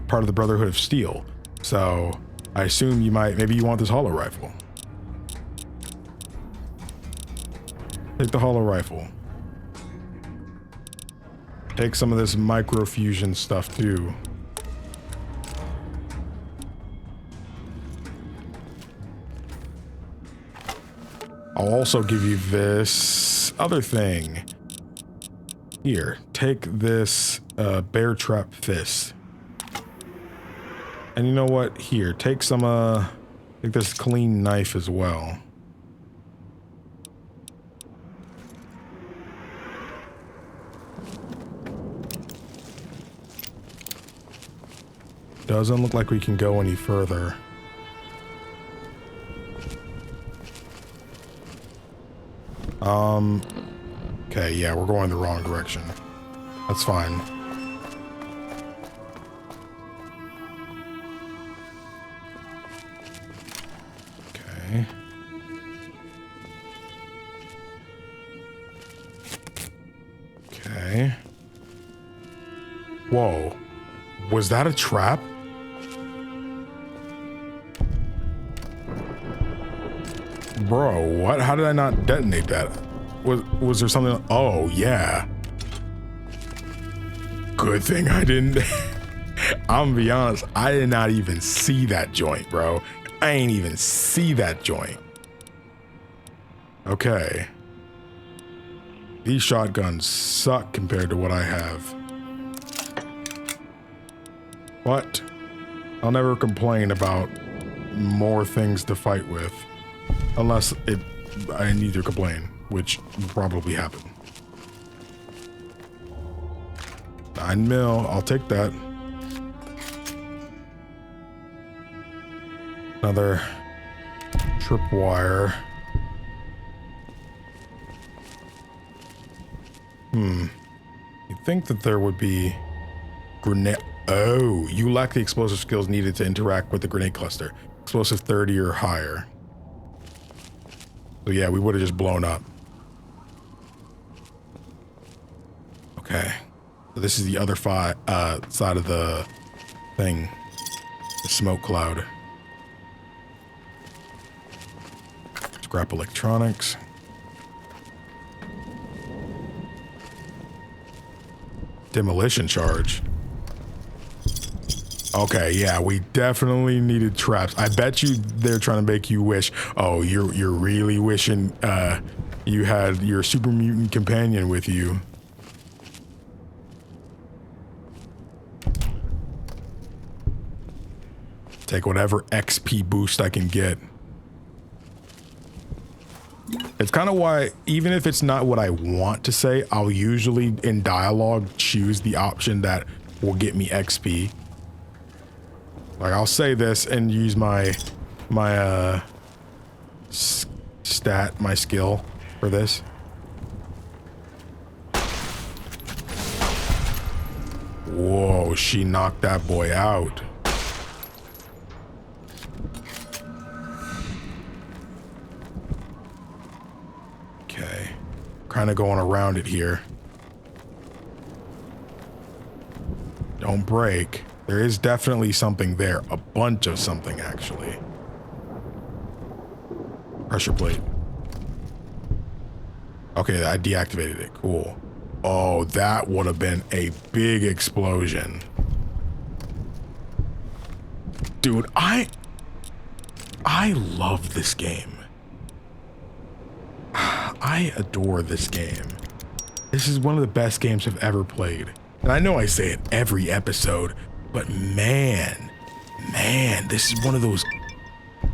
Speaker 1: part of the Brotherhood of Steel, so I assume you might, maybe you want this hollow rifle. Take the hollow rifle. Take some of this microfusion stuff too. I'll also give you this other thing. Here, take this bear trap fist. And you know what? Here, take some take this clean knife as well. Doesn't look like we can go any further. Okay, yeah, we're going the wrong direction. That's fine. Okay. Okay. Whoa. Was that a trap? Bro, what? How did I not detonate that? Was there something? Oh, yeah. Good thing I didn't. I'm gonna be honest, I did not even see that joint, bro. I ain't even see that joint. Okay. These shotguns suck compared to what I have. What? I'll never complain about more things to fight with. Unless I need to complain, which will probably happen. 9 mil, I'll take that. Another tripwire. You'd think that there would be grenade. Oh, you lack the explosive skills needed to interact with the grenade cluster. Explosive 30 or higher. So yeah, we would have just blown up. Okay. So this is the other side of the thing. The smoke cloud. Scrap electronics. Demolition charge. Okay, yeah, we definitely needed traps. I bet you they're trying to make you wish. Oh, you're really wishing you had your super mutant companion with you. Take whatever XP boost I can get. It's kind of why, even if it's not what I want to say, I'll usually in dialogue choose the option that will get me XP. Like, I'll say this and use my my my skill for this. Whoa, she knocked that boy out. Okay, kind of going around it here. Don't break. There is definitely something there. A bunch of something, actually. Pressure plate. Okay, I deactivated it. Cool. Oh, that would have been a big explosion. Dude, I love this game. I adore this game. This is one of the best games I've ever played. And I know I say it every episode, but man, this is one of those...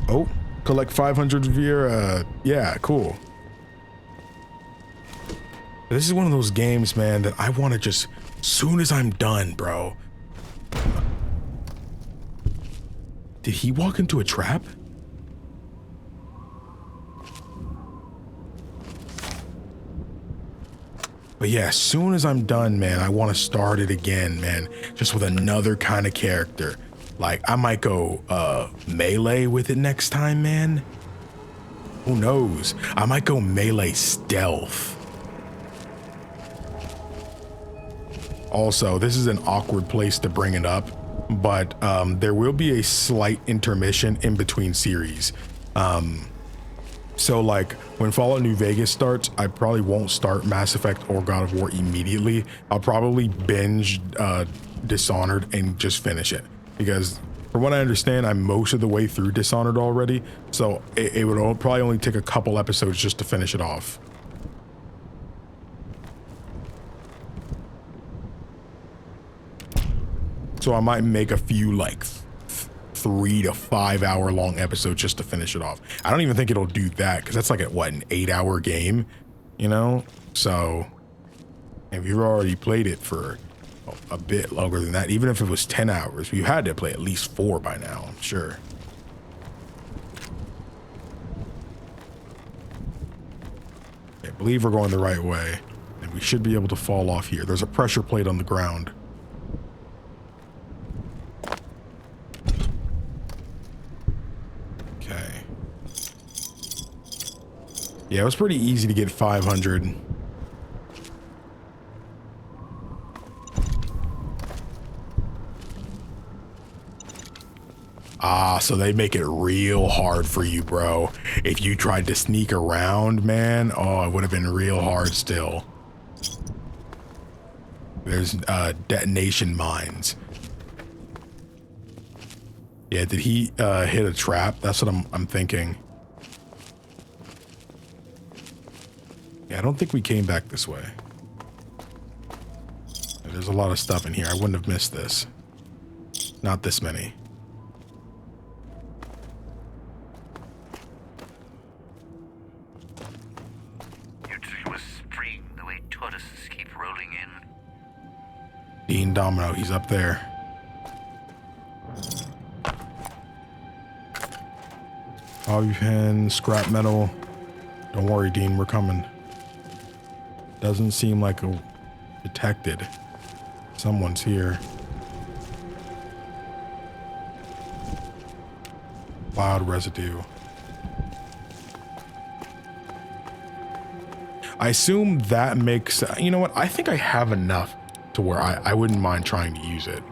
Speaker 1: Oh, collect 500 via... yeah, cool. This is one of those games, man, that I want to just... Soon as I'm done, bro. Did he walk into a trap? But yeah, as soon as I'm done, man, I want to start it again, man. Just with another kind of character. Like, I might go melee with it next time, man. Who knows? I might go melee stealth. Also, this is an awkward place to bring it up, but there will be a slight intermission in between series. So like when Fallout New Vegas starts, I probably won't start Mass Effect or God of War immediately. I'll probably binge Dishonored and just finish it, because from what I understand, I'm most of the way through Dishonored already. So it would probably only take a couple episodes just to finish it off. So I might make a few like 3 to 5 hour long episodes just to finish it off. I don't even think it'll do that, because that's like an 8-hour game, you know? So if you've already played it for a bit longer than that, even if it was 10 hours, you had to play at least 4 by now, I'm sure. I believe we're going the right way, and we should be able to fall off here. There's a pressure plate on the ground. Yeah, it was pretty easy to get 500. Ah, so they make it real hard for you, bro. If you tried to sneak around, man, oh, it would have been real hard still. There's detonation mines. Yeah, did he hit a trap? That's what I'm thinking. Yeah, I don't think we came back this way. There's a lot of stuff in here. I wouldn't have missed this. Not this many.
Speaker 7: Your dream was spring, the way tourists keep rolling in.
Speaker 1: Dean Domino, he's up there. Bobby pin, scrap metal. Don't worry, Dean, we're coming. Doesn't seem like a detected. Someone's here. Cloud residue. I assume that makes, you know what? I think I have enough to where I wouldn't mind trying to use it.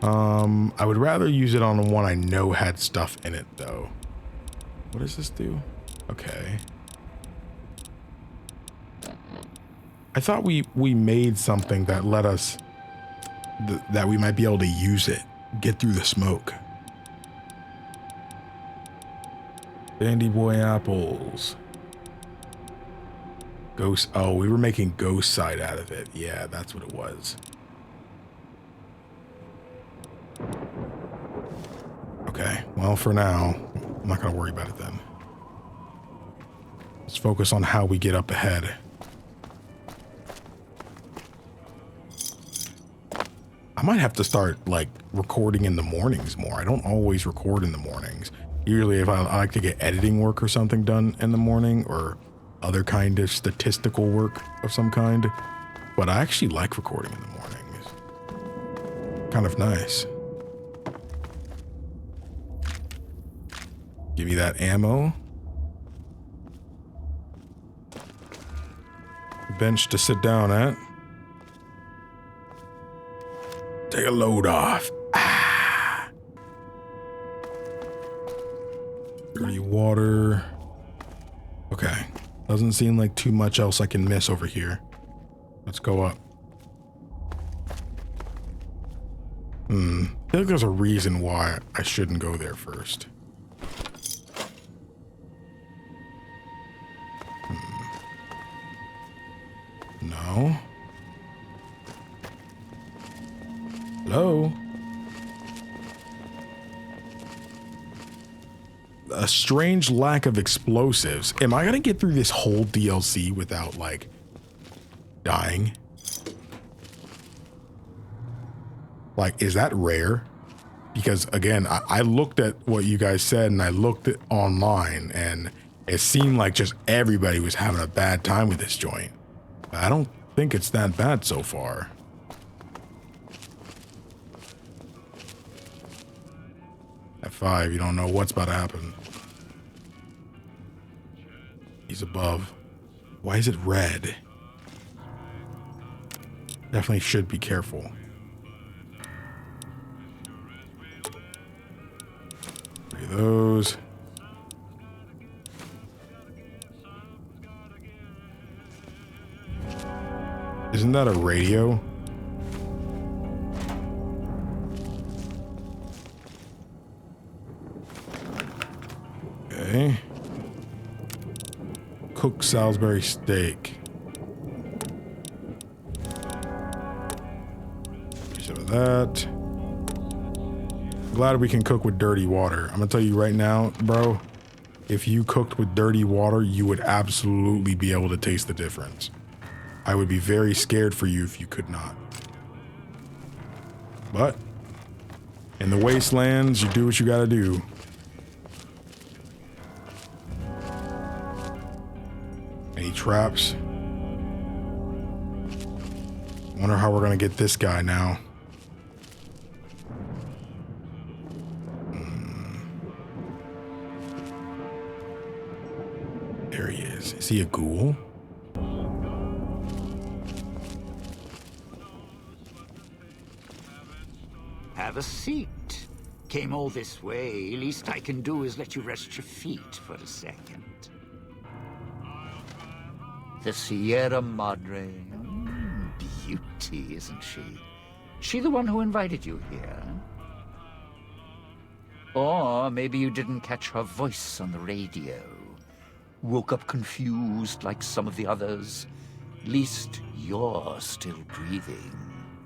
Speaker 1: I would rather use it on the one I know had stuff in it though. What does this do? Okay. I thought we made something that let us, that we might be able to use it, get through the smoke. Bandy Boy apples. Ghost, oh, we were making ghost side out of it. Yeah, that's what it was. Okay, well for now, I'm not gonna worry about it then. Let's focus on how we get up ahead. I might have to start like recording in the mornings more. I don't always record in the mornings. Usually if I like to get editing work or something done in the morning, or other kind of statistical work of some kind. But I actually like recording in the mornings. Kind of nice. Give me that ammo. Bench to sit down at. Take a load off. Ah. Dirty water. Okay. Doesn't seem like too much else I can miss over here. Let's go up. I feel like there's a reason why I shouldn't go there first. No. Hello? A strange lack of explosives. Am I gonna get through this whole DLC without, like, dying? Like, is that rare? Because, again, I looked at what you guys said, and I looked at online, and it seemed like just everybody was having a bad time with this joint. I don't think it's that bad so far. F5, you don't know what's about to happen. He's above. Why is it red? Definitely should be careful. Three of those. Isn't that a radio? Okay. Cooked Salisbury steak. Some of that. Glad we can cook with dirty water. I'm gonna tell you right now, bro, if you cooked with dirty water, you would absolutely be able to taste the difference. I would be very scared for you if you could not. But in the wastelands, you do what you gotta do. Any traps? Wonder how we're gonna get this guy now. There he is. Is he a ghoul?
Speaker 8: Have a seat. Came all this way. Least I can do is let you rest your feet for a second. The Sierra Madre. Beauty, isn't she? She the one who invited you here? Or maybe you didn't catch her voice on the radio. Woke up confused like some of the others. Least you're still breathing.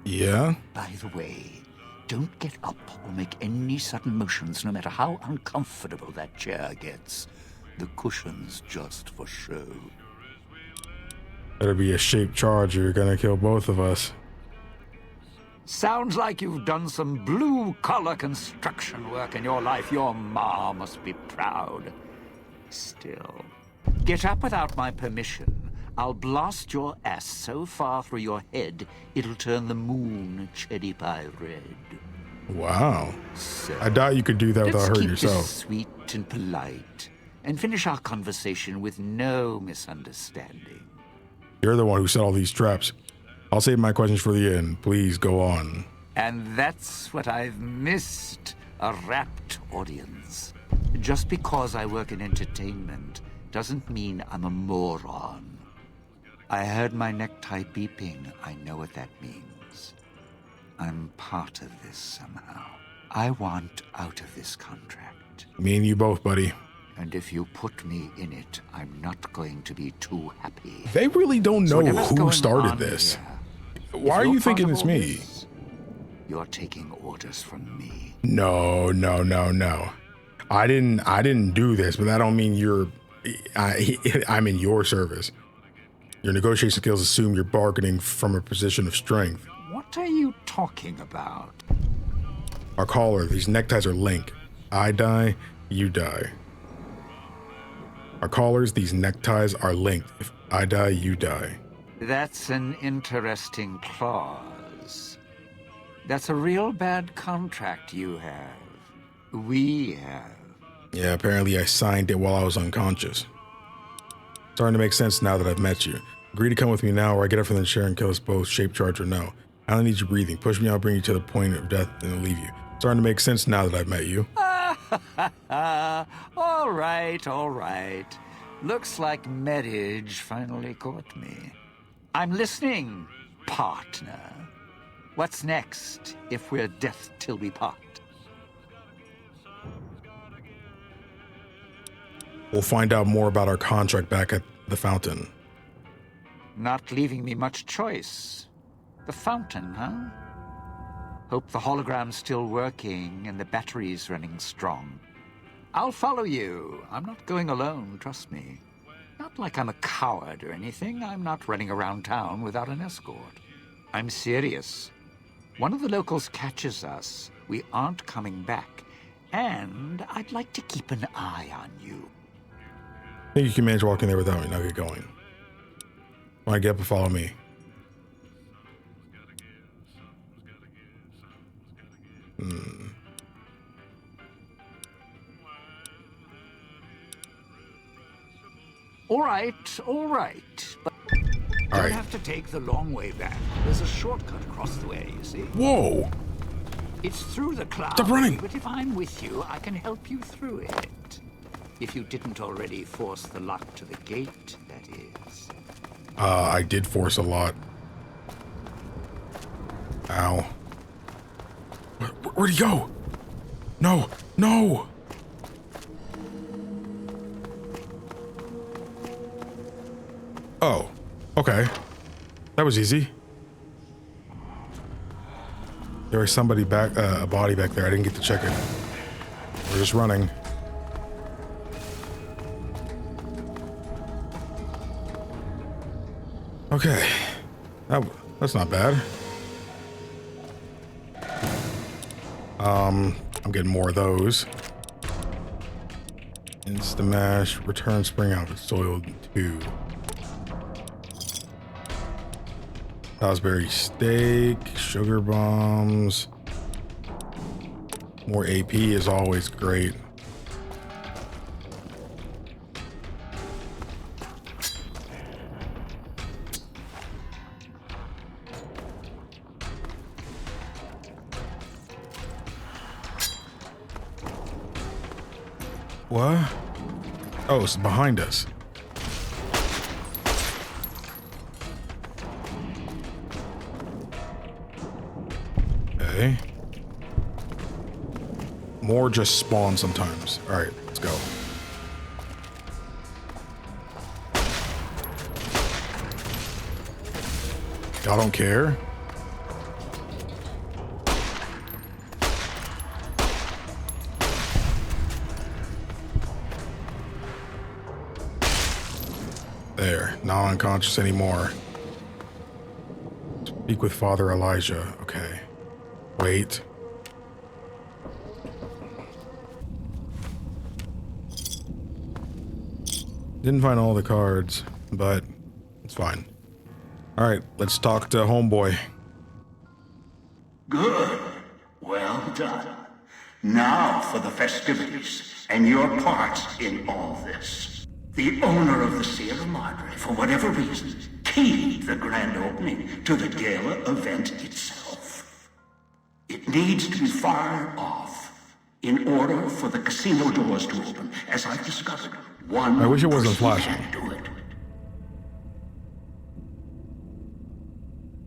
Speaker 1: Yeah?
Speaker 8: By the way, don't get up or make any sudden motions, no matter how uncomfortable that chair gets. The cushion's just for show.
Speaker 1: Better be a shaped charger. You're gonna kill both of us.
Speaker 8: Sounds like you've done some blue-collar construction work in your life. Your ma must be proud. Still, get up without my permission. I'll blast your ass so far through your head, it'll turn the moon cherry pie red.
Speaker 1: Wow.
Speaker 8: So,
Speaker 1: I doubt you could do that without hurting
Speaker 8: let's
Speaker 1: yourself.
Speaker 8: keep this sweet and polite, and finish our conversation with no misunderstanding.
Speaker 1: You're the one who set all these traps. I'll save my questions for the end. Please go on.
Speaker 8: And that's what I've missed, a rapt audience. Just because I work in entertainment doesn't mean I'm a moron. I heard my necktie beeping. I know what that means. I'm part of this somehow. I want out of this contract.
Speaker 1: Me and you both, buddy.
Speaker 8: And if you put me in it, I'm not going to be too happy.
Speaker 1: They really don't know
Speaker 8: Whatever's
Speaker 1: who
Speaker 8: going
Speaker 1: started
Speaker 8: on
Speaker 1: this.
Speaker 8: here,
Speaker 1: Why
Speaker 8: if
Speaker 1: are
Speaker 8: you're
Speaker 1: you
Speaker 8: part
Speaker 1: thinking
Speaker 8: of
Speaker 1: it's
Speaker 8: all
Speaker 1: me?
Speaker 8: this, you're taking orders from me.
Speaker 1: No. I didn't do this, but that don't mean I'm in your service. Your negotiation skills assume you're bargaining from a position of strength.
Speaker 8: What are you talking about?
Speaker 1: Our caller, these neckties are linked. I die, you die. Our callers, these neckties are linked. If I die, you die.
Speaker 8: That's an interesting clause. That's a real bad contract you have. We have.
Speaker 1: Yeah, apparently I signed it while I was unconscious. Starting to make sense now that I've met you. Agree to come with me now or I get up from the chair and kill us both, shape charge or no. I only need you breathing. Push me, I'll bring you to the point of death and then leave you. Starting to make sense now that I've met you.
Speaker 8: All right. Looks like marriage finally caught me. I'm listening, partner. What's next if we're death till we part?
Speaker 1: We'll find out more about our contract back at the fountain.
Speaker 8: Not leaving me much choice. The fountain, huh? Hope the hologram's still working and the battery's running strong. I'll follow you. I'm not going alone, trust me. Not like I'm a coward or anything. I'm not running around town without an escort. I'm serious. One of the locals catches us, we aren't coming back. And I'd like to keep an eye on you.
Speaker 1: I think you can manage walking there without me. Now get going. Want to get up and follow me.
Speaker 8: All right. But don't have to take the long way back. There's a shortcut across the way, you see.
Speaker 1: Whoa!
Speaker 8: It's through the clouds.
Speaker 1: Stop running!
Speaker 8: But if I'm with you, I can help you through it. If you didn't already force the lock to the gate, that is.
Speaker 1: I did force a lot. Ow. Where'd he go? No! Oh, okay. That was easy. There was somebody back, a body back there. I didn't get to check it. We're just running. Okay. That's not bad. I'm getting more of those. Instamash, return spring outfit, soiled 2. Salisbury steak, sugar bombs. More AP is always great. What? Oh, it's behind us. Okay. More just spawn sometimes. All right, let's go. Y'all don't care? There, not unconscious anymore. Speak with Father Elijah. Okay. Wait. Didn't find all the cards, but it's fine. All right, let's talk to homeboy.
Speaker 3: Good. Well done. Now for the festivities and your part in all this. The owner of the Sierra Madre, for whatever reason, keyed the grand opening to the gala event itself. It needs to be fired off in order for the casino doors to open. As I've discovered, one
Speaker 1: I wish it wasn't
Speaker 3: person
Speaker 1: flashing.
Speaker 3: can do it.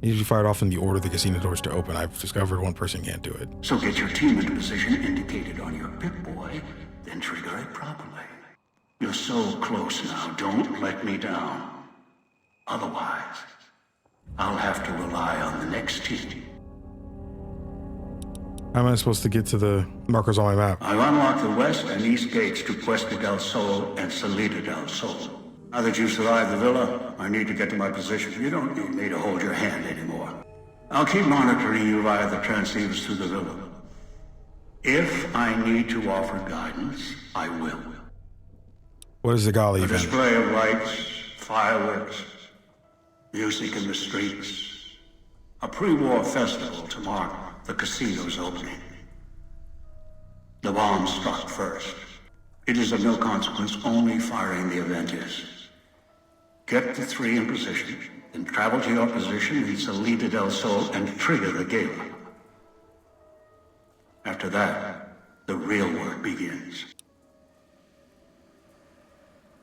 Speaker 1: Usually fired off in the order the casino doors to open. I've discovered one person can't do it.
Speaker 3: So get your team into position indicated on your Pip-Boy, then trigger it properly. You're so close now, don't let me down. Otherwise, I'll have to rely on the next team.
Speaker 1: How am I supposed to get to the markers on my map?
Speaker 3: I've unlocked the west and east gates to Cuesta del Sol and Salida del Sol. Now that you've survived the villa, I need to get to my position. You don't need me to hold your hand anymore. I'll keep monitoring you via the transceivers through the villa. If I need to offer guidance, I will.
Speaker 1: What is the Gali
Speaker 3: A
Speaker 1: event?
Speaker 3: display of lights, fireworks, music in the streets. A pre-war festival to mark the casino's opening. The bomb struck first. It is of no consequence, only firing the event is. Get the three in position, then travel to your position in Salida del Sol and trigger the gala. After that, the real work begins.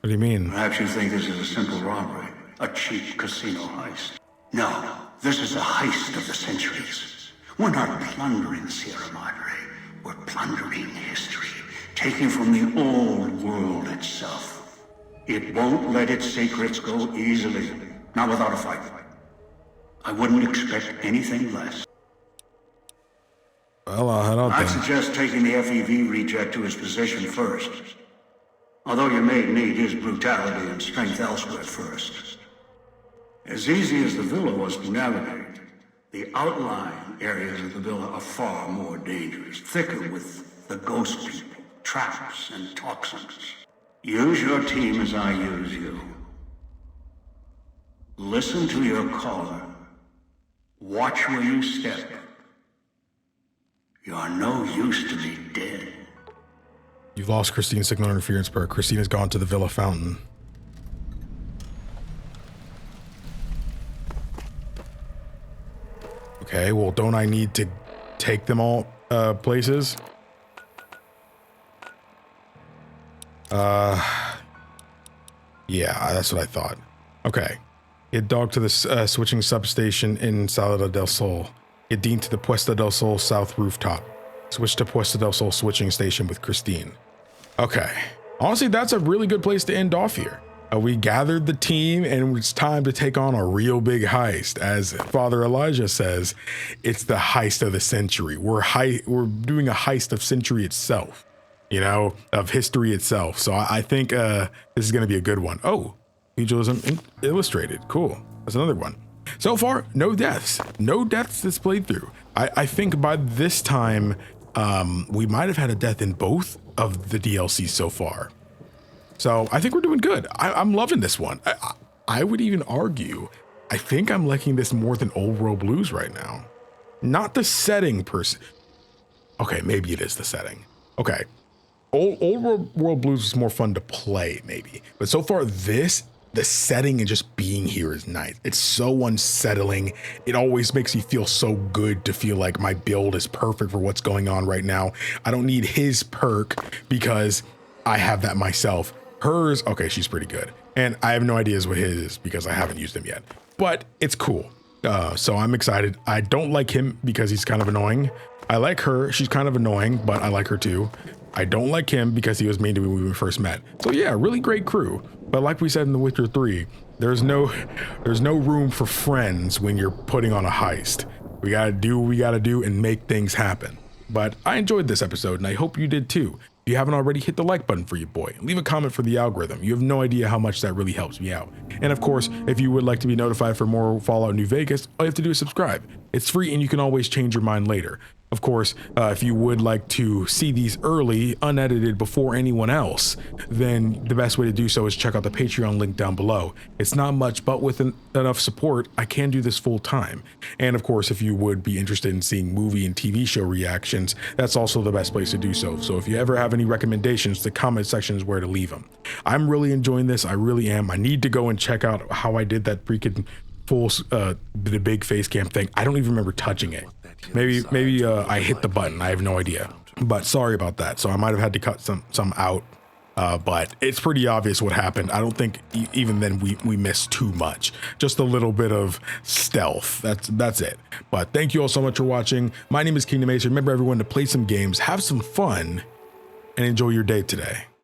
Speaker 1: What do you mean?
Speaker 3: Perhaps you think this is a simple robbery, a cheap casino heist. No, this is a heist of the centuries. We're not plundering Sierra Madre. We're plundering history, taking from the old world itself. It won't let its secrets go easily, not without a fight. I wouldn't expect anything less.
Speaker 1: Well, I'll head out
Speaker 3: I'd
Speaker 1: then.
Speaker 3: suggest taking the FEV reject to his position first. Although you may need his brutality and strength elsewhere first. As easy as the villa was to navigate, the outlying areas of the villa are far more dangerous, thicker with the ghost people, traps, and toxins. Use your team as I use you. Listen to your caller. Watch where you step. You're no use to me dead.
Speaker 1: You've lost Christine's signal interference perk. Christine has gone to the Villa Fountain. Okay, well, don't I need to take them all places? Yeah, that's what I thought. Okay. Get Dog to the switching substation in Salida del Sol. Get Dean to the Puesta del Sol South rooftop. Switch to Puesta del Sol switching station with Christine. Okay. Honestly, that's a really good place to end off here. We gathered the team and it's time to take on a real big heist. As Father Elijah says, it's the heist of the century. We're doing a heist of century itself, you know, of history itself. So I think this is going to be a good one. Oh, Pugilism Illustrated. Cool. That's another one. So far, no deaths. No deaths this playthrough. I think by this time, we might have had a death in both of the DLCs so far. So I think we're doing good. I'm loving this one. I would even argue, I think I'm liking this more than Old World Blues right now. Not the setting per se. Okay, maybe it is the setting. Okay. Old World Blues is more fun to play, maybe. But so far, the setting and just being here is nice. It's so unsettling. It always makes me feel so good to feel like my build is perfect for what's going on right now. I don't need his perk because I have that myself. Hers, okay, she's pretty good. And I have no ideas what his is because I haven't used him yet. But it's cool. So I'm excited. I don't like him because he's kind of annoying. I like her. She's kind of annoying, but I like her too. I don't like him because he was mean to me when we first met. So yeah, really great crew. But like we said in The Witcher 3, there's no room for friends when you're putting on a heist. We gotta do what we gotta do and make things happen. But I enjoyed this episode and I hope you did too. If you haven't already, hit the like button for your boy. Leave a comment for the algorithm. You have no idea how much that really helps me out. And of course, if you would like to be notified for more Fallout New Vegas, all you have to do is subscribe. It's free and you can always change your mind later. Of course, if you would like to see these early, unedited before anyone else, then the best way to do so is check out the Patreon link down below. It's not much, but with enough support, I can do this full time. And of course, if you would be interested in seeing movie and TV show reactions, that's also the best place to do so. So if you ever have any recommendations, the comment section is where to leave them. I'm really enjoying this. I really am. I need to go and check out how I did that freaking full, the big face cam thing. I don't even remember touching it. Maybe I hit the button. I have no idea, but sorry about that. So I might have had to cut some out, but it's pretty obvious what happened. I don't think even then we missed too much, just a little bit of stealth. That's it. But thank you all so much for watching. My name is KingdomAce. Remember everyone to play some games, have some fun, and enjoy your day today.